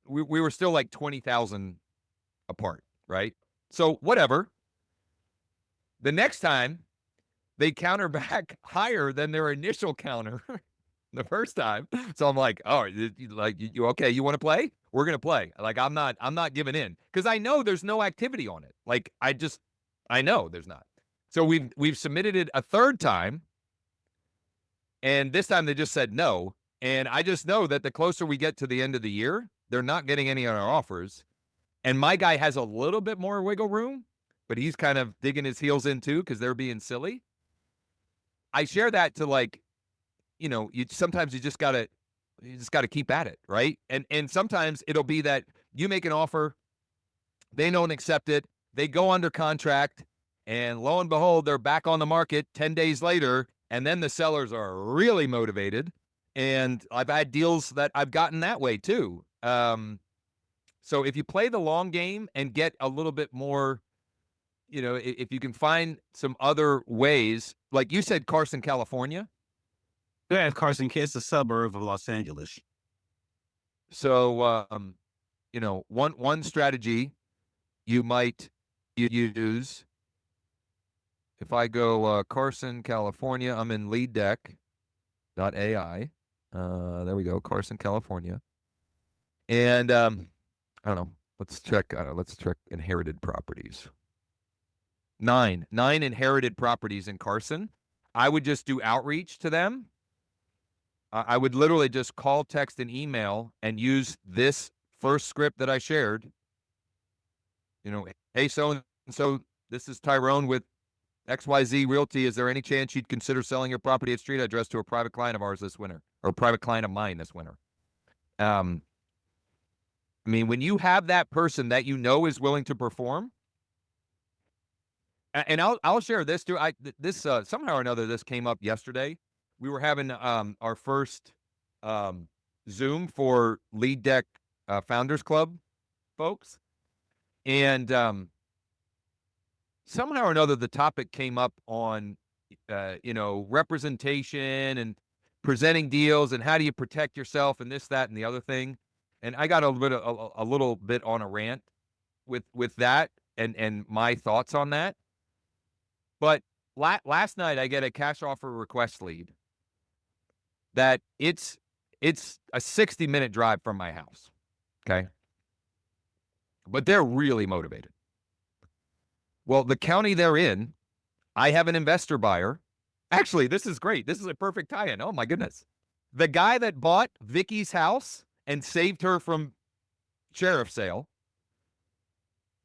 we were still like 20,000 apart, right? So whatever. The next time they counter back higher than their initial counter the first time. So I'm like, oh, you okay? You want to play? We're gonna play. Like I'm not giving in because I know there's no activity on it. Like I know there's not. So we've submitted it a third time, and this time they just said no. And I just know that the closer we get to the end of the year, they're not getting any on our offers. And my guy has a little bit more wiggle room, but he's kind of digging his heels in too because they're being silly. I share that to like, sometimes you just gotta keep at it, right? And sometimes it'll be that you make an offer, they don't accept it, they go under contract, and lo and behold, they're back on the market 10 days later, and then the sellers are really motivated. And I've had deals that I've gotten that way too. So if you play the long game and get a little bit more, if you can find some other ways, like you said, Carson, California. Yeah, Carson, it's a suburb of Los Angeles. So, one strategy you might use, if I go Carson, California, I'm in leaddeck.ai. There we go, Carson, California. And I don't know. Let's check inherited properties. 9 inherited properties in Carson. I would just do outreach to them. I would literally just call, text, and email and use this first script that I shared. Hey, so this is Tyrone with XYZ Realty. Is there any chance you'd consider selling your property at street address to a private client of ours this winter, or a private client of mine this winter? I mean, when you have that person that is willing to perform, and I'll share this too. This somehow or another this came up yesterday. We were having our first Zoom for Lead Deck Founders Club folks, and somehow or another the topic came up on representation and presenting deals and how do you protect yourself and this, that, and the other thing. And I got a little bit on a rant with that and my thoughts on that. But last night I get a cash offer request lead that it's a 60-minute drive from my house. Okay. But they're really motivated. Well, the county they're in, I have an investor buyer. Actually, this is great. This is a perfect tie-in. Oh my goodness. The guy that bought Vicky's house and saved her from sheriff's sale,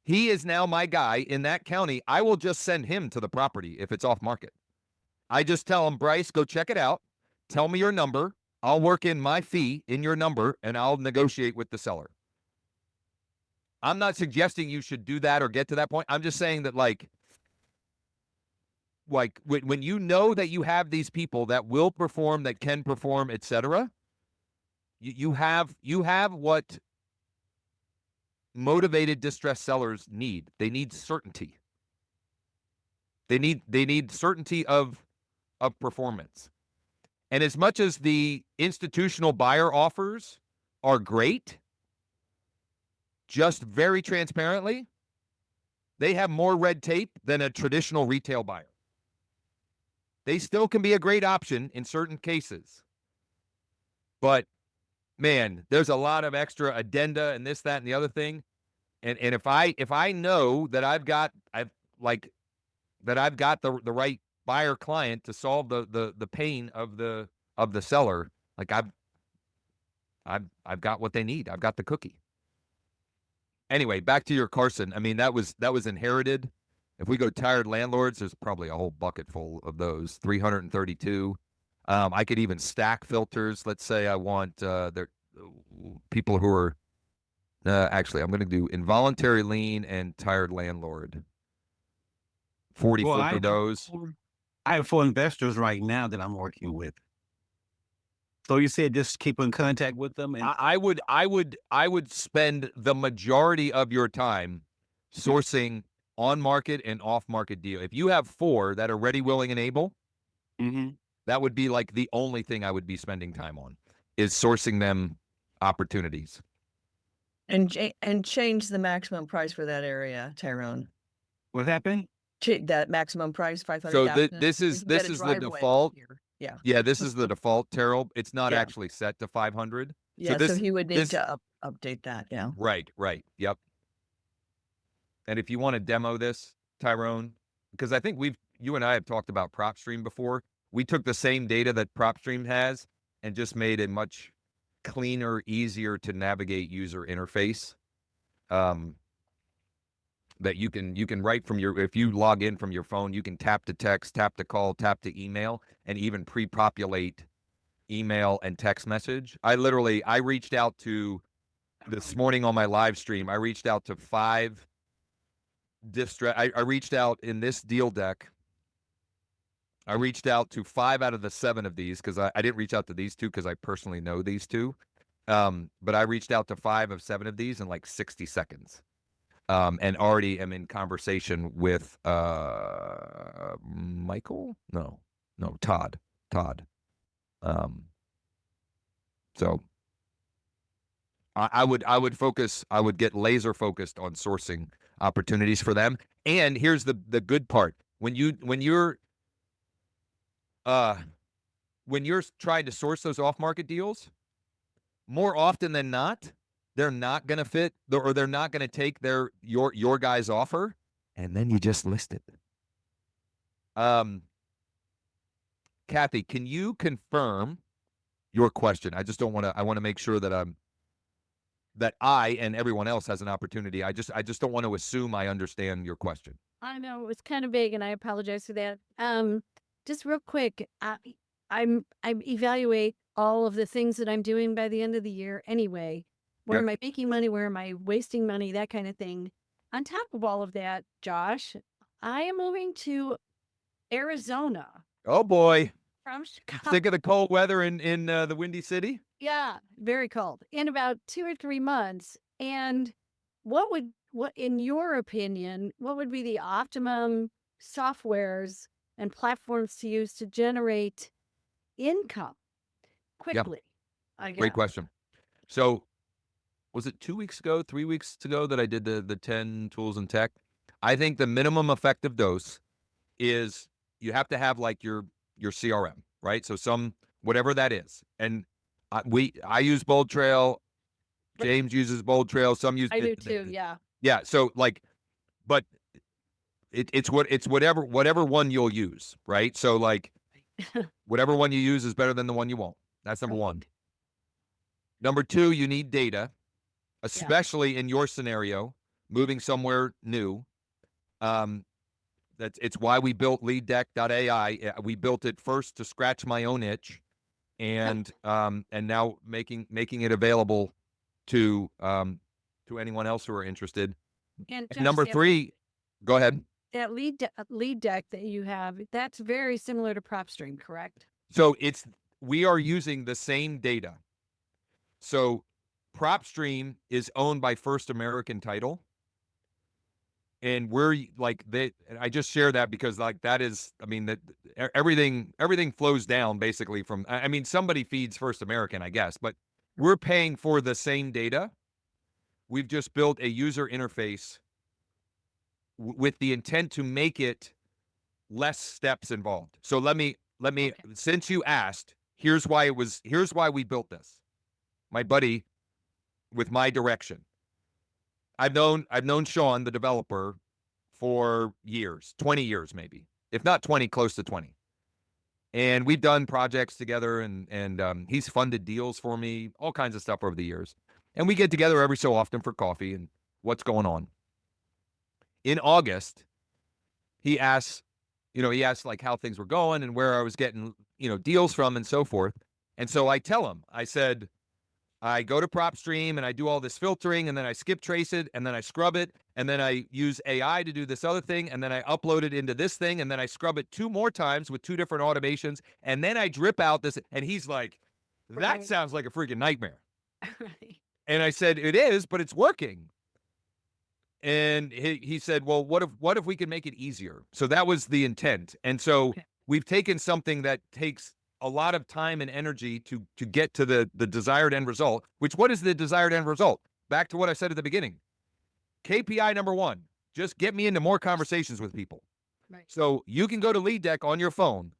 he is now my guy in that county. I will just send him to the property if it's off market. I just tell him, Bryce, go check it out. Tell me your number. I'll work in my fee in your number, and I'll negotiate with the seller. I'm not suggesting you should do that or get to that point. I'm just saying that, like when you know that you have these people that will perform, that can perform, etc., you have what motivated distressed sellers need. They need certainty. They need certainty of performance. And as much as the institutional buyer offers are great, just very transparently, they have more red tape than a traditional retail buyer. They still can be a great option in certain cases. But man, there's a lot of extra addenda and this, that, and the other thing. And if I know that I've got the right buyer client to solve the pain of the seller, like I've got what they need. I've got the cookie. Anyway, back to your Carson. I mean, that was inherited. If we go tired landlords, there's probably a whole bucket full of those. 332. I could even stack filters. Let's say I want people who are actually, I'm going to do involuntary lien and tired landlord. 44 of those. I have 4 investors right now that I'm working with. So you said just keep in contact with them. And I would spend the majority of your time sourcing on market and off market deal. If you have 4 that are ready, willing, and able, that would be like the only thing I would be spending time on is sourcing them opportunities. And change the maximum price for that area, Tyrone. what happened? that maximum price, So 500,000. this You is can get a the driveway default. here. Yeah. Yeah, this is the default, Terrell. It's not Yeah. actually set to 500. So Yeah. So he would need this to update that. Yeah. right. Yep. And if you want to demo this, Tyrone, because I think you and I have talked about PropStream before. We took the same data that PropStream has and just made a much cleaner, easier to navigate user interface. That you can write from if you log in from your phone, you can tap to text, tap to call, tap to email, and even pre-populate email and text message. I reached out to this morning on my live stream. I reached out to 5 I reached out in this deal deck. I reached out to 5 out of the 7 of these because I didn't reach out to these 2 because I personally know these 2. But I reached out to 5 of 7 of these in like 60 seconds. And already am in conversation with Michael? No, Todd. So I would get laser focused on sourcing opportunities for them. And here's the good part. When you're trying to source those off-market deals, more often than not, they're not going to fit or they're not going to take your guy's offer, and then you just list it. Kathy, can you confirm your question? I just don't want to. I want to make sure that I and everyone else has an opportunity. I just don't want to assume I understand your question. I know it's kind of vague, and I apologize for that. Just real quick, I evaluate all of the things that I'm doing by the end of the year anyway. Where Yep. am I making money? Where am I wasting money? That kind of thing. On top of all of that, Josh, I am moving to Arizona Oh boy, from Chicago. sick of the cold weather in the Windy City. Yeah, very cold. In about 2 or 3 months. And what in your opinion, what would be the optimum softwares and platforms to use to generate income quickly? I Great guess. question. So, was it 2 weeks ago, 3 weeks ago that I did the 10 tools in tech? I think the minimum effective dose is you have to have like your CRM, right? So whatever that is. And I use Bold Trail. James uses Bold Trail. Some use I do too, yeah. Yeah. So like, but it's whatever one you'll use, right? So like, whatever one you use is better than the one you won't. That's number one. Number 2, you need data, especially in your scenario, moving somewhere new. It's why we built LeadDeck.ai. We built it first to scratch my own itch, and now making it available to anyone else who are interested. And And number Josh, 3, go ahead. that lead deck that you have, that's very similar to PropStream, correct? So we are using the same data. So PropStream is owned by First American Title. And we're like I just share that because like that is, I mean, that everything flows down basically from, I mean, somebody feeds First American, I guess, but we're paying for the same data. We've just built a user interface with the intent to make it less steps involved. So let me, Okay. since you asked, here's why we built this. My buddy, with my direction. I've known Sean, the developer, for years, 20 years maybe, if not 20, close to 20. And we've done projects together, and he's funded deals for me, all kinds of stuff over the years. And we get together every so often for coffee and what's going on. In August, he asked like how things were going and where I was getting, deals from and so forth. And so I tell him, I said, I go to PropStream and I do all this filtering, and then I skip trace it, and then I scrub it, and then I use AI to do this other thing, and then I upload it into this thing, and then I scrub it 2 more times with 2 different automations, and then I drip out this. And he's like, that Right. sounds like a freaking nightmare. Right. And I said, it is, but it's working. And he said, well, what if we can make it easier? So that was the intent. And so Okay. we've taken something that takes a lot of time and energy to get to the desired end result, which, what is the desired end result? Back to what I said at the beginning. KPI number 1, just get me into more conversations with people. Right. So you can go to Lead Deck on your phone,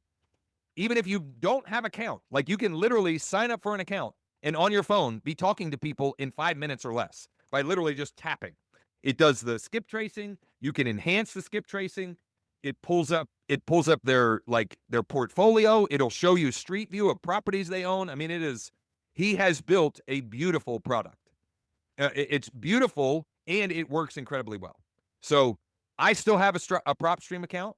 even if you don't have account. Like you can literally sign up for an account and on your phone be talking to people in 5 minutes or less by literally just tapping. It does the skip tracing. You can enhance the skip tracing. It pulls up their portfolio. It'll show you street view of properties they own. I mean, he has built a beautiful product. It's beautiful and it works incredibly well. So I still have a prop stream account.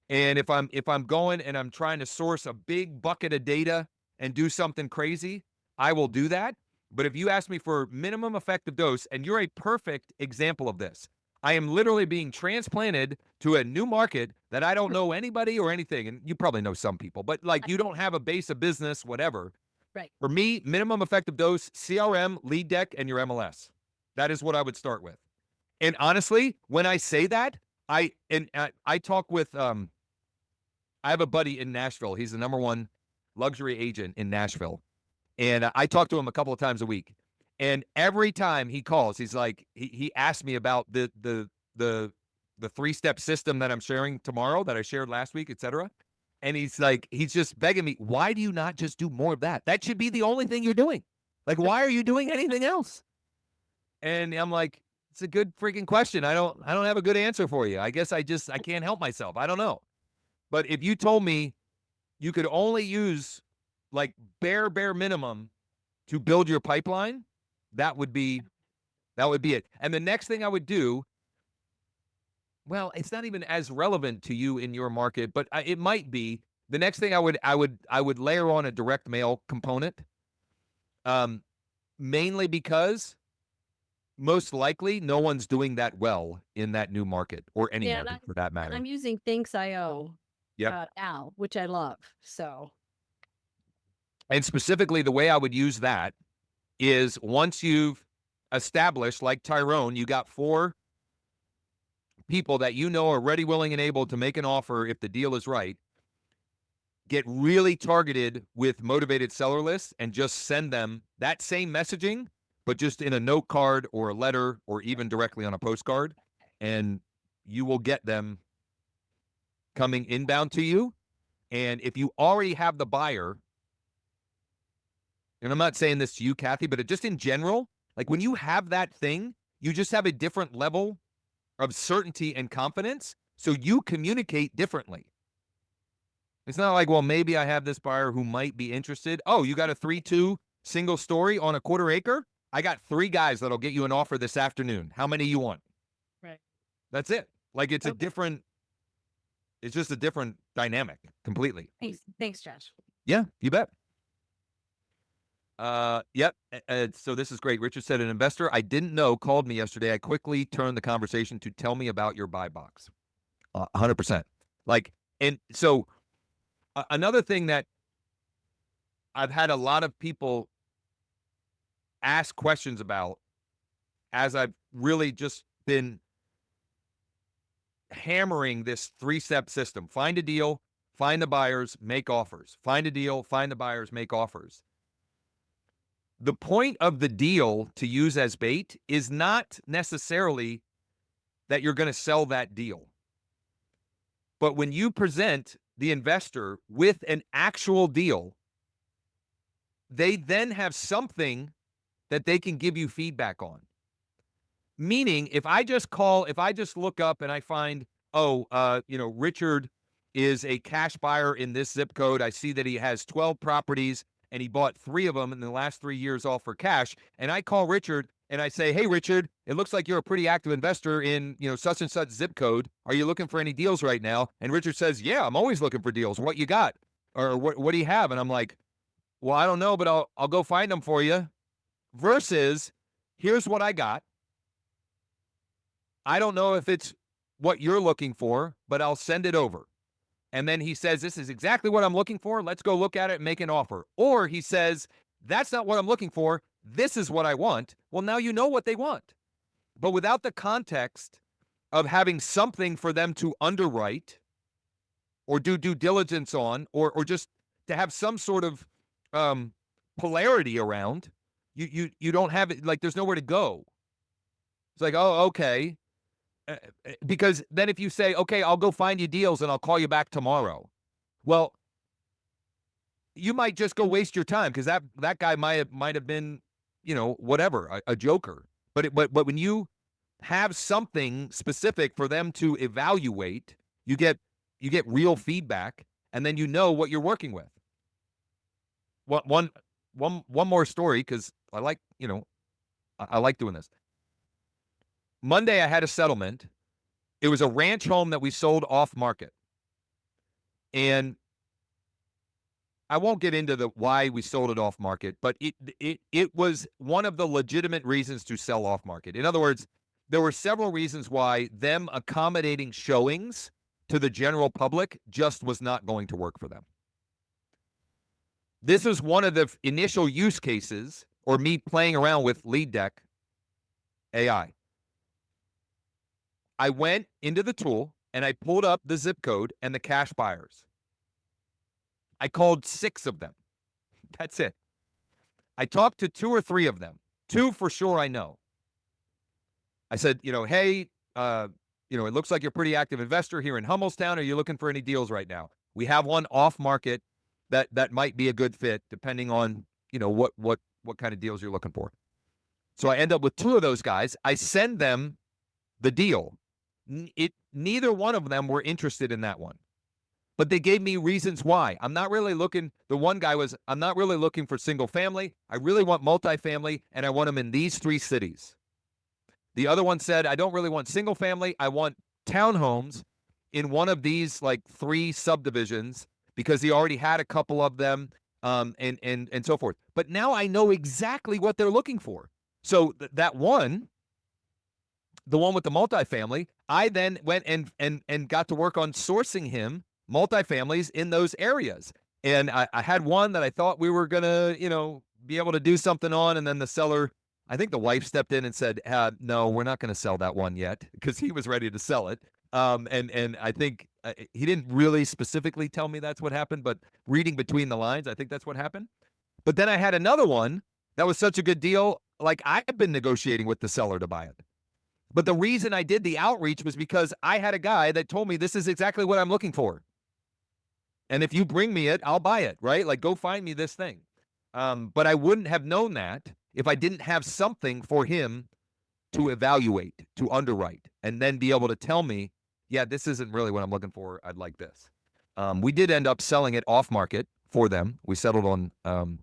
And if I'm going and I'm trying to source a big bucket of data and do something crazy, I will do that. But if you ask me for minimum effective dose, and you're a perfect example of this, I am literally being transplanted to a new market that I don't know anybody or anything. And you probably know some people, but like you don't have a base of business, whatever. Right. For me, minimum effective dose, CRM, Lead Deck, and your MLS. That is what I would start with. And honestly, when I say that, I talk with I have a buddy in Nashville. He's the number one luxury agent in Nashville. And I talk to him a couple of times a week. And every time he calls, he's like, he asked me about the 3-step system that I'm sharing tomorrow, that I shared last week, et cetera. And he's just begging me, why do you not just do more of that? That should be the only thing you're doing. Like, why are you doing anything else? And I'm like, it's a good freaking question. I don't have a good answer for you. I guess I can't help myself. I don't know. But if you told me you could only use like bare minimum to build your pipeline, that would be it. And the next thing I would do, well, it's not even as relevant to you in your market, but it might be. The next thing I would layer on a direct mail component, mainly because most likely no one's doing that well in that new market, or any Yeah, market for that matter. I'm using Thinks.io Yep. now, which I love. So And specifically, the way I would use that is once you've established, like Tyrone, you got 4 people that you know are ready, willing, and able to make an offer if the deal is right. Get really targeted with motivated seller lists and just send them that same messaging, but just in a note card or a letter or even directly on a postcard. And you will get them coming inbound to you. And if you already have the buyer, and I'm not saying this to you, Kathy, but just in general, like when you have that thing, you just have a different level of certainty and confidence. So you communicate differently. It's not like, well, maybe I have this buyer who might be interested. Oh, you got a 3-2 single story on a 1/4 acre? I got 3 guys that'll get you an offer this afternoon. How many you want? Right. That's it. Like it's Okay. it's just a different dynamic completely. Thanks, Josh. Yeah, you bet. Yep. So this is great. Richard said, an investor I didn't know called me yesterday. I quickly turned the conversation to tell me about your buy box. 100%. Like, and so another thing that I've had a lot of people ask questions about as I've really just been hammering this 3-step system: find a deal, find the buyers, make offers. Find a deal, find the buyers, make offers. The point of the deal to use as bait is not necessarily that you're going to sell that deal. But when you present the investor with an actual deal, they then have something that they can give you feedback on. Meaning, if I just look up and I find, Richard is a cash buyer in this zip code. I see that he has 12 properties and he bought 3 of them in the last 3 years all for cash. And I call Richard and I say, hey, Richard, it looks like you're a pretty active investor in, such and such zip code. Are you looking for any deals right now? And Richard says, yeah, I'm always looking for deals. What you got? Or what do you have? And I'm like, well, I don't know, but I'll go find them for you. Versus, here's what I got. I don't know if it's what you're looking for, but I'll send it over. And then he says, this is exactly what I'm looking for. Let's go look at it and make an offer. Or he says, that's not what I'm looking for. This is what I want. Well, now you know what they want. But without the context of having something for them to underwrite or do due diligence on, or just to have some sort of polarity around, you don't have it. Like, there's nowhere to go. It's like, oh, okay. because then if you say, okay, I'll go find you deals and I'll call you back tomorrow. Well, you might just go waste your time because that guy might have been, whatever, a joker. But when you have something specific for them to evaluate, you get real feedback, and then you know what you're working with. One more story, because I like I like doing this. Monday I had a settlement. It was a ranch home that we sold off market, and I won't get into the why we sold it off market, but it was one of the legitimate reasons to sell off market. In other words, there were several reasons why them accommodating showings to the general public just was not going to work for them. This was one of the initial use cases, or me playing around with Lead Deck AI. I went into the tool and I pulled up the zip code and the cash buyers. I called 6 of them. That's it. I talked to 2 or 3 of them. 2 for sure I know. I said, hey, it looks like you're a pretty active investor here in Hummelstown. Are you looking for any deals right now? We have one off market that might be a good fit depending on, what kind of deals you're looking for. So I end up with 2 of those guys. I send them the deal. Neither one of them were interested in that one. But they gave me reasons why. I'm not really looking, the one guy was, I'm not really looking for single family. I really want multifamily, and I want them in these 3 cities. The other one said, I don't really want single family. I want townhomes in one of these 3 subdivisions because he already had a couple of them, and so forth. But now I know exactly what they're looking for. So that one, the one with the multifamily, I then went and got to work on sourcing him multifamilies in those areas. And I had one that I thought we were going to, be able to do something on. And then the seller, I think the wife stepped in and said, no, we're not going to sell that one yet, because he was ready to sell it. And I think he didn't really specifically tell me that's what happened, but reading between the lines, I think that's what happened. But then I had another one that was such a good deal. I've been negotiating with the seller to buy it. But the reason I did the outreach was because I had a guy that told me this is exactly what I'm looking for. And if you bring me it, I'll buy it, right? Go find me this thing. But I wouldn't have known that if I didn't have something for him to evaluate, to underwrite, and then be able to tell me, yeah, this isn't really what I'm looking for. I'd like this. We did end up selling it off market for them. We settled on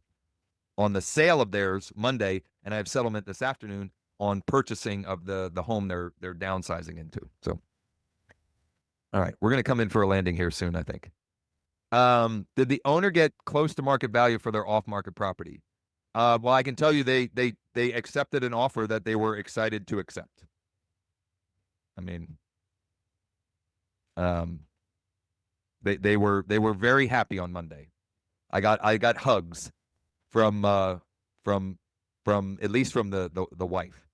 the sale of theirs Monday, and I have settlement this afternoon on purchasing of the home they're downsizing into. So, all right, we're going to come in for a landing here soon, I think. Did the owner get close to market value for their off-market property? Well, I can tell you they accepted an offer that they were excited to accept. I mean, they were very happy on Monday. I got hugs from at least from the wife.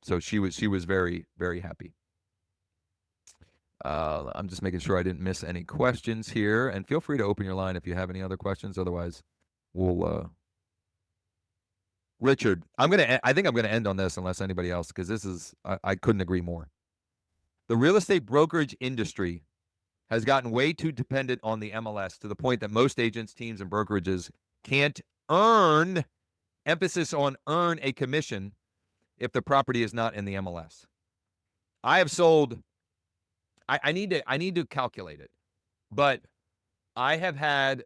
So she was very, very happy. I'm just making sure I didn't miss any questions here, and feel free to open your line if you have any other questions. Otherwise, we'll Richard, I think I'm gonna end on this unless anybody else, because this is I couldn't agree more. The real estate brokerage industry has gotten way too dependent on the MLS to the point that most agents, teams, and brokerages can't earn, emphasis on earn, a commission if the property is not in the MLS. I have sold, I need to calculate it, but I have had,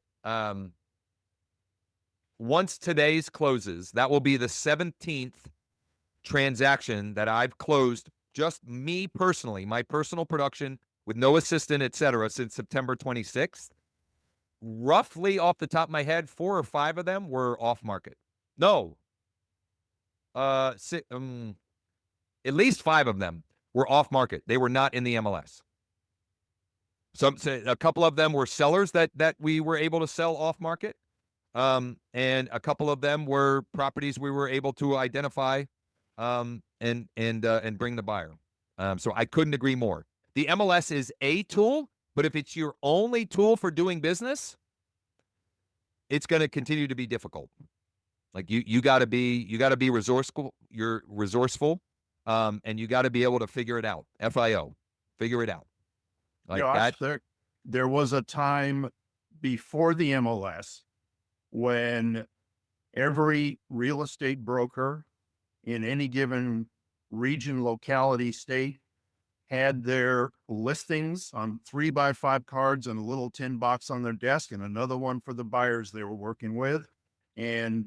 once today's closes, that will be the 17th transaction that I've closed, just me personally, my personal production with no assistant, etc., since September 26th. Roughly off the top of my head, 4 or 5 of them were off market. No. At least 5 of them were off market. They were not in the MLS. A couple of them were sellers that we were able to sell off market. And a couple of them were properties we were able to identify and bring the buyer. So I couldn't agree more. The MLS is a tool, but if it's your only tool for doing business, it's going to continue to be difficult. You got to be resourceful. You're resourceful. And you got to be able to figure it out. FIO, figure it out. Like Josh, that. there was a time before the MLS when every real estate broker in any given region, locality, state had their listings on 3x5 cards and a little tin box on their desk and another one for the buyers they were working with. And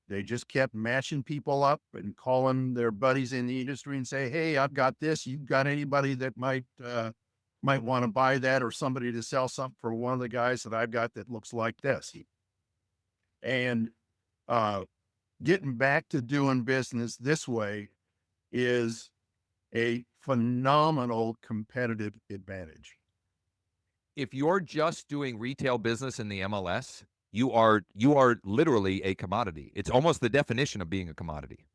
they just kept matching people up and calling their buddies in the industry and say, hey, I've got this. You got anybody that might want to buy that, or somebody to sell something for one of the guys that I've got that looks like this. And getting back to doing business this way is a phenomenal competitive advantage. If you're just doing retail business in the MLS, you are literally a commodity. It's almost the definition of being a commodity.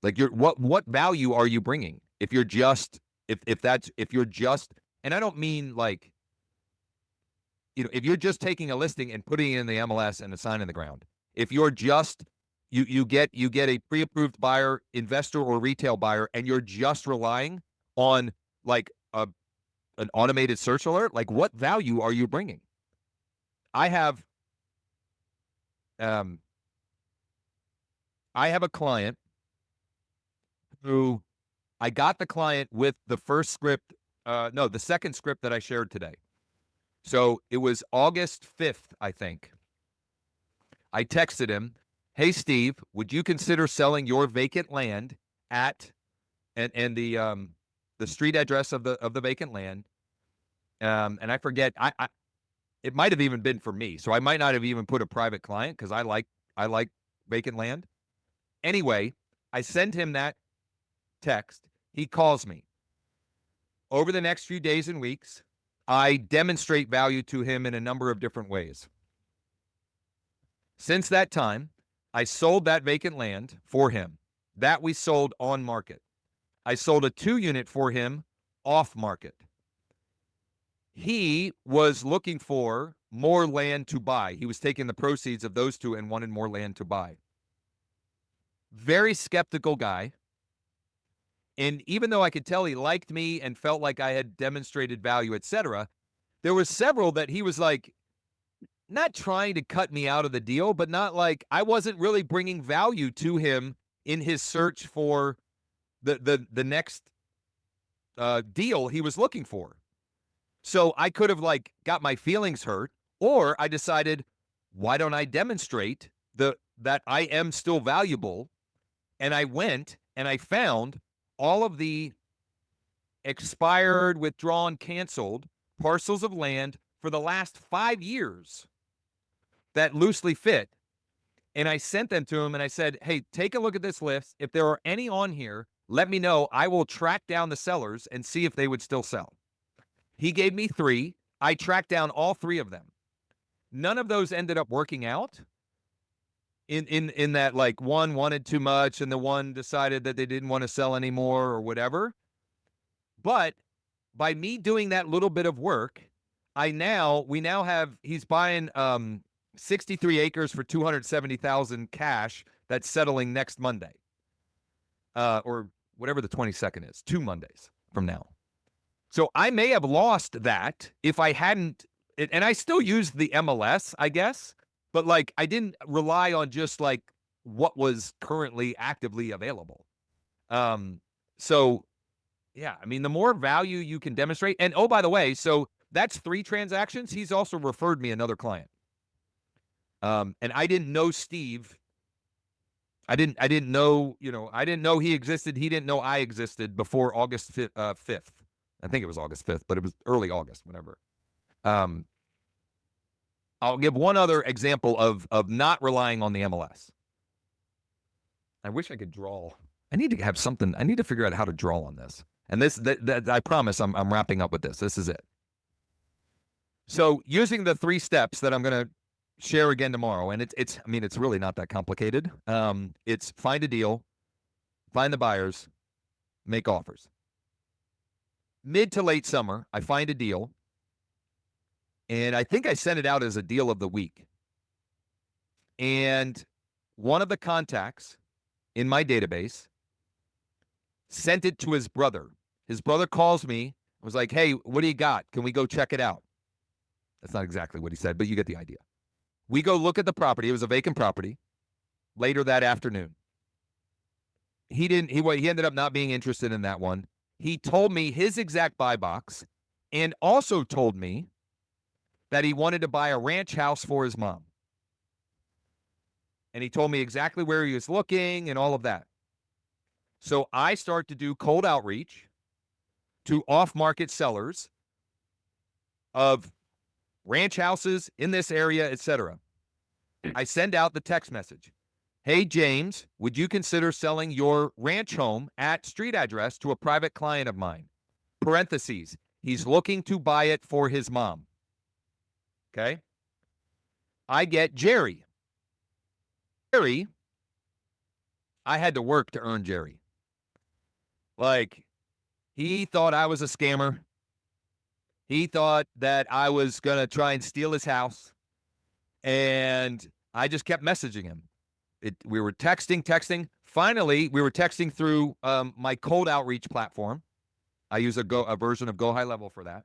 Like what value are you bringing? If you're just and I don't mean like, if you're just taking a listing and putting it in the MLS and a sign in the ground. If you're just you get a pre-approved buyer, investor or retail buyer, and you're just relying on like an automated search alert, like what value are you bringing? I have a client who I got the client with the second script that I shared today. So it was August 5th, I think. I texted him, hey, Steve, would you consider selling your vacant land at and the street address of the vacant land? And I forget, it might have even been for me. So I might not have even put a private client because I like vacant land. Anyway, I send him that text. He calls me. Over the next few days and weeks, I demonstrate value to him in a number of different ways. Since that time, I sold that vacant land for him. That we sold on market. I sold a 2-unit for him off market. He was looking for more land to buy. He was taking the proceeds of those 2 and wanted more land to buy. Very skeptical guy. And even though I could tell he liked me and felt like I had demonstrated value, etc., there were several that he was like, not trying to cut me out of the deal, but not like I wasn't really bringing value to him in his search for the next deal he was looking for. So I could have like got my feelings hurt, or I decided, why don't I demonstrate that I am still valuable? And I went and I found all of the expired, withdrawn, canceled parcels of land for the last 5 years that loosely fit. And I sent them to him and I said, hey, take a look at this list. If there are any on here, let me know. I will track down the sellers and see if they would still sell. He gave me 3. I tracked down all 3 of them. None of those ended up working out. In that, like, one wanted too much and the one decided that they didn't want to sell anymore or whatever. But by me doing that little bit of work, we now have, he's buying 63 acres for $270,000 cash that's settling next Monday. Or whatever the 22nd is, 2 Mondays from now. So I may have lost that if I hadn't, and I still used the MLS, I guess, but like I didn't rely on just like what was currently actively available. So yeah, I mean, the more value you can demonstrate, and oh, by the way, so that's 3 transactions. He's also referred me another client. And I didn't know Steve. I didn't know, I didn't know he existed. He didn't know I existed before August 5th. I think it was August 5th, but it was early August, whatever. I'll give one other example of not relying on the MLS. I wish I could draw. I need to have something. I need to figure out how to draw on this. And that I promise I'm wrapping up with this. This is it. So using the 3 steps that I'm going to share again tomorrow, and it's really not that complicated. It's find a deal, find the buyers, make offers. Mid to late summer, I find a deal, and I think I sent it out as a deal of the week. And one of the contacts in my database sent it to his brother. His brother calls me, was like, hey, what do you got? Can we go check it out? That's not exactly what he said, but you get the idea. We go look at the property. It was a vacant property later that afternoon. He ended up not being interested in that one. He told me his exact buy box and also told me that he wanted to buy a ranch house for his mom. And he told me exactly where he was looking and all of that. So I start to do cold outreach to off-market sellers of ranch houses in this area, etc. I send out the text message. Hey, James, would you consider selling your ranch home at street address to a private client of mine? Parentheses, he's looking to buy it for his mom. Okay? I get Jerry. Jerry, I had to work to earn Jerry. Like, he thought I was a scammer. He thought that I was going to try and steal his house. And I just kept messaging him. We were texting. Finally, we were texting through my cold outreach platform. I use a version of Go High Level for that.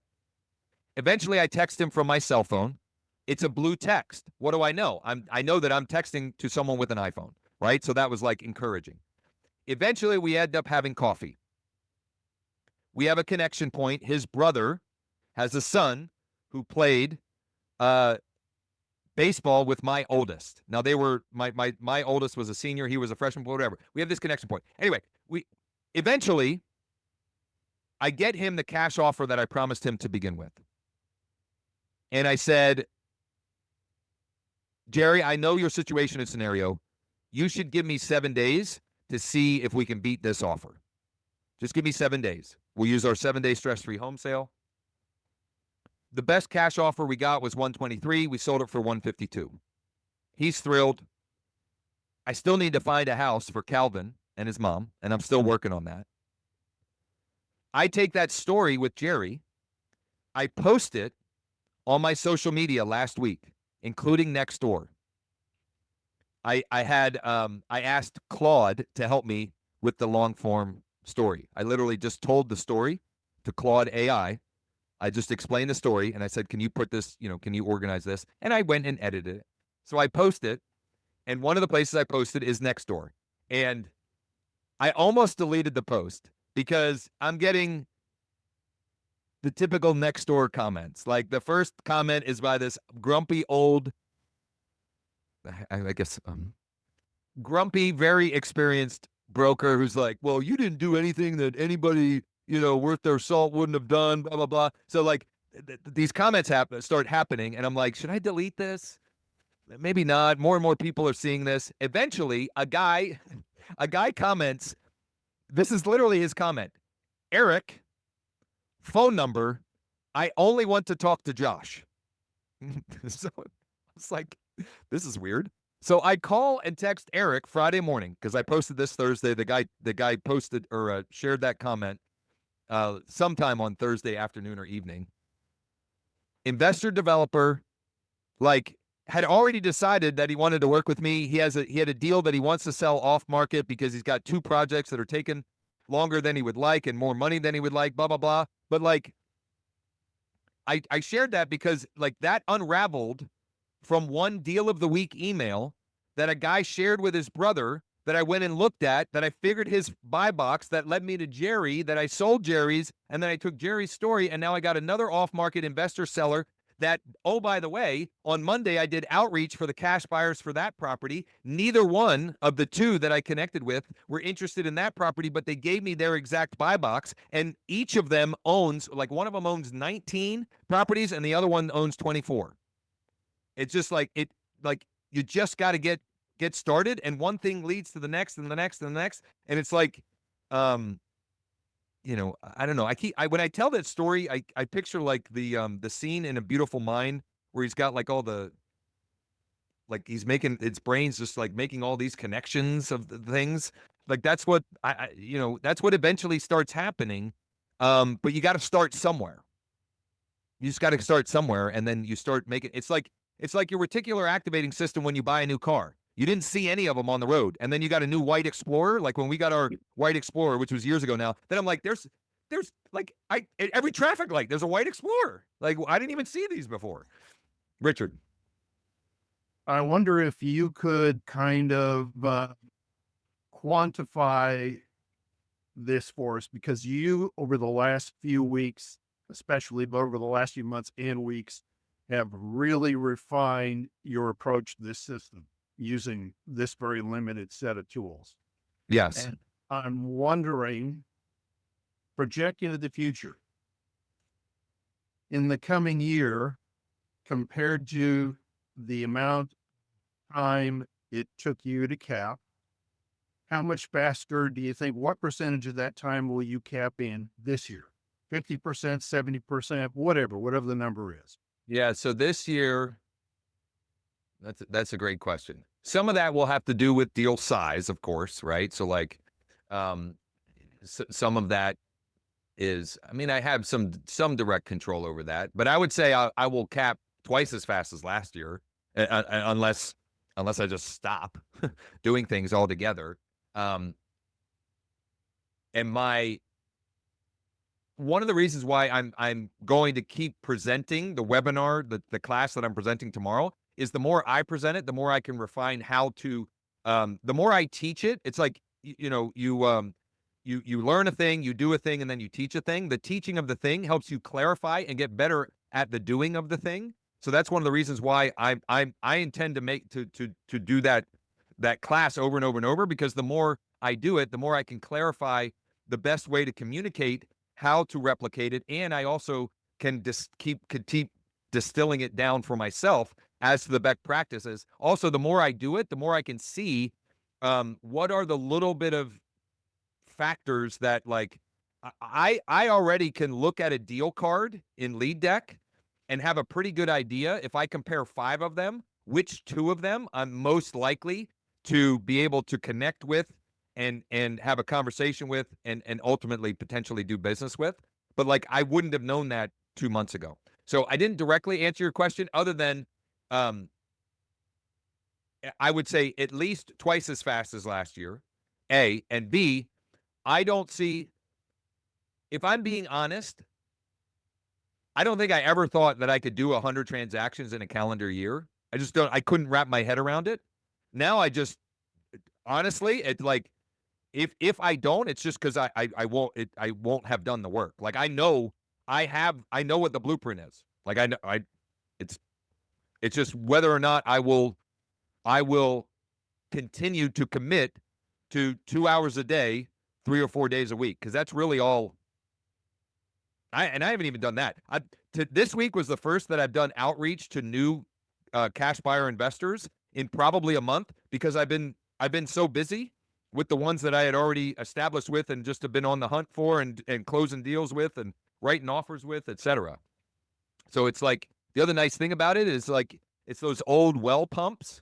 Eventually, I text him from my cell phone. It's a blue text. What do I know? I know that I'm texting to someone with an iPhone, right? So that was like encouraging. Eventually, we end up having coffee. We have a connection point. His brother has a son who played baseball with my oldest. Now they were my oldest was a senior, he was a freshman, whatever. We have this connection point. Anyway, eventually I get him the cash offer that I promised him to begin with. And I said, Jerry, I know your situation and scenario. You should give me 7 days to see if we can beat this offer. Just give me 7 days. We'll use our 7-day stress-free home sale. The best cash offer we got was $123. We sold it for $152. He's thrilled. I still need to find a house for Calvin and his mom, and I'm still working on that. I take that story with Jerry. I post it on my social media last week, including Nextdoor. I asked Claude to help me with the long form story. I literally just told the story to Claude AI. I just explained the story, and I said, can you put this, can you organize this? And I went and edited it. So I posted it, and one of the places I posted is Nextdoor. And I almost deleted the post because I'm getting the typical Nextdoor comments. Like the first comment is by this grumpy old, I guess, grumpy, very experienced broker who's like, well, you didn't do anything that anybody worth their salt wouldn't have done, blah, blah, blah. So like these comments start happening, and I'm like, should I delete this? Maybe not. More and more people are seeing this. Eventually, a guy comments, this is literally his comment. Eric, phone number, I only want to talk to Josh. So it's like, this is weird. So I call and text Eric Friday morning because I posted this Thursday. The guy posted or shared that comment sometime on Thursday afternoon or evening. Investor developer, had already decided that he wanted to work with me. He had a deal that he wants to sell off market because he's got 2 projects that are taking longer than he would like and more money than he would like, blah, blah, blah. But I shared that because that unraveled from one deal of the week email that a guy shared with his brother that I went and looked at, that I figured his buy box, that led me to Jerry, that I sold Jerry's, and then I took Jerry's story, and now I got another off-market investor seller that, oh, by the way, on Monday I did outreach for the cash buyers for that property. Neither one of the 2 that I connected with were interested in that property, but they gave me their exact buy box, and each of them owns, one of them owns 19 properties, and the other one owns 24. It's just you just got to get started, and one thing leads to the next and the next and the next. And it's I don't know. When I tell that story, I picture the scene in A Beautiful Mind where he's got all the, he's making its brains just making all these connections of the things. That's what that's what eventually starts happening. But you got to start somewhere. You just got to start somewhere, and then you start making, it's like your reticular activating system when you buy a new car. You didn't see any of them on the road. And then you got a new white Explorer. Like when we got our white Explorer, which was years ago now, then I'm like, there's like at every traffic light, there's a white Explorer. Like I didn't even see these before. Richard. I wonder if you could kind of quantify this for us, because you, over the last few weeks, especially, but over the last few months and weeks, have really refined your approach to this system using this very limited set of tools. Yes. And I'm wondering, projecting into the future, in the coming year, compared to the amount of time it took you to cap, how much faster do you think, what percentage of that time will you cap in this year? 50%, 70%, whatever the number is. Yeah. So this year, that's a great question. Some of that will have to do with deal size, of course, right? So like, some of that is, I mean, I have some direct control over that, but I would say I will cap twice as fast as last year, unless I just stop doing things altogether. And one of the reasons why I'm going to keep presenting the webinar, the class that I'm presenting tomorrow, is the more I present it, the more I can refine how to, the more I teach it. It's like, you learn a thing, you do a thing, and then you teach a thing. The teaching of the thing helps you clarify and get better at the doing of the thing. So that's one of the reasons why I intend to do that class over and over and over, because the more I do it, the more I can clarify the best way to communicate how to replicate it, and I also can keep distilling it down for myself as to the best practices. Also, the more I do it, the more I can see what are the little bit of factors that, like, I already can look at a deal card in Lead Deck and have a pretty good idea, if I compare 5 of them, which 2 of them I'm most likely to be able to connect with and have a conversation with and ultimately potentially do business with. But like, I wouldn't have known that 2 months ago. So I didn't directly answer your question, other than I would say at least twice as fast as last year, A, and B, I don't see, if I'm being honest, I don't think I ever thought that I could do 100 transactions in a calendar year. I couldn't wrap my head around it. Now honestly, it's like, if I don't, it's just because I won't have done the work. Like, I know what the blueprint is. Like, it's just whether or not I will continue to commit to 2 hours a day, 3 or 4 days a week, because that's really all. I haven't even done that. This week was the first that I've done outreach to new cash buyer investors in probably a month, because I've been so busy with the ones that I had already established with and just have been on the hunt for and closing deals with and writing offers with, etc. So it's like, the other nice thing about it is, like, it's those old well pumps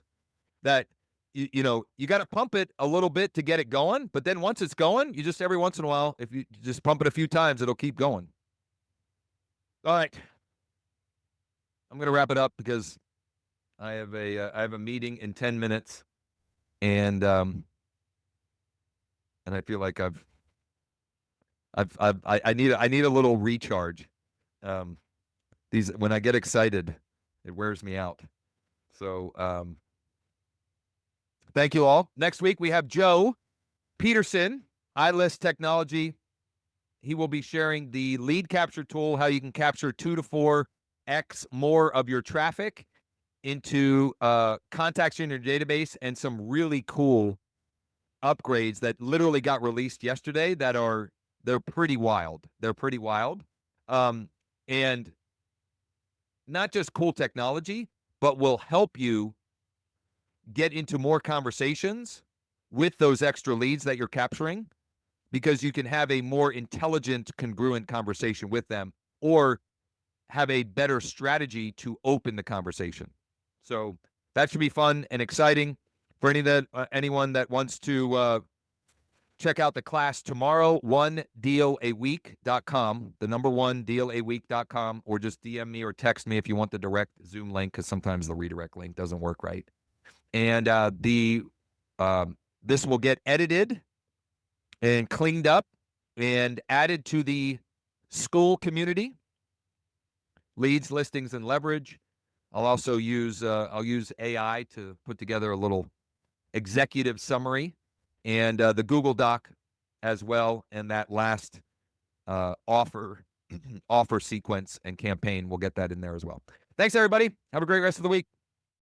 that you got to pump it a little bit to get it going, but then once it's going, you just, every once in a while, if you just pump it a few times, it'll keep going. All right, I'm going to wrap it up because I have a meeting in 10 minutes, and I feel like I need a little recharge. When I get excited, it wears me out. So thank you all. Next week we have Joe Peterson, iList Technology. He will be sharing the lead capture tool, how you can capture 2 to 4x more of your traffic into contacts in your database, and some really cool upgrades that literally got released yesterday they're pretty wild. They're pretty wild. And not just cool technology, but will help you get into more conversations with those extra leads that you're capturing, because you can have a more intelligent, congruent conversation with them, or have a better strategy to open the conversation. So that should be fun and exciting for anyone that wants to check out the class tomorrow. onedealaweek.com, the number 1dealaweek.com, or just DM me or text me if you want the direct Zoom link, because sometimes the redirect link doesn't work right. And this will get edited and cleaned up and added to the school community, leads, listings, and leverage. I'll also use AI to put together a little executive summary, and the Google Doc as well, and that last offer sequence and campaign. We'll get that in there as well. Thanks, everybody. Have a great rest of the week.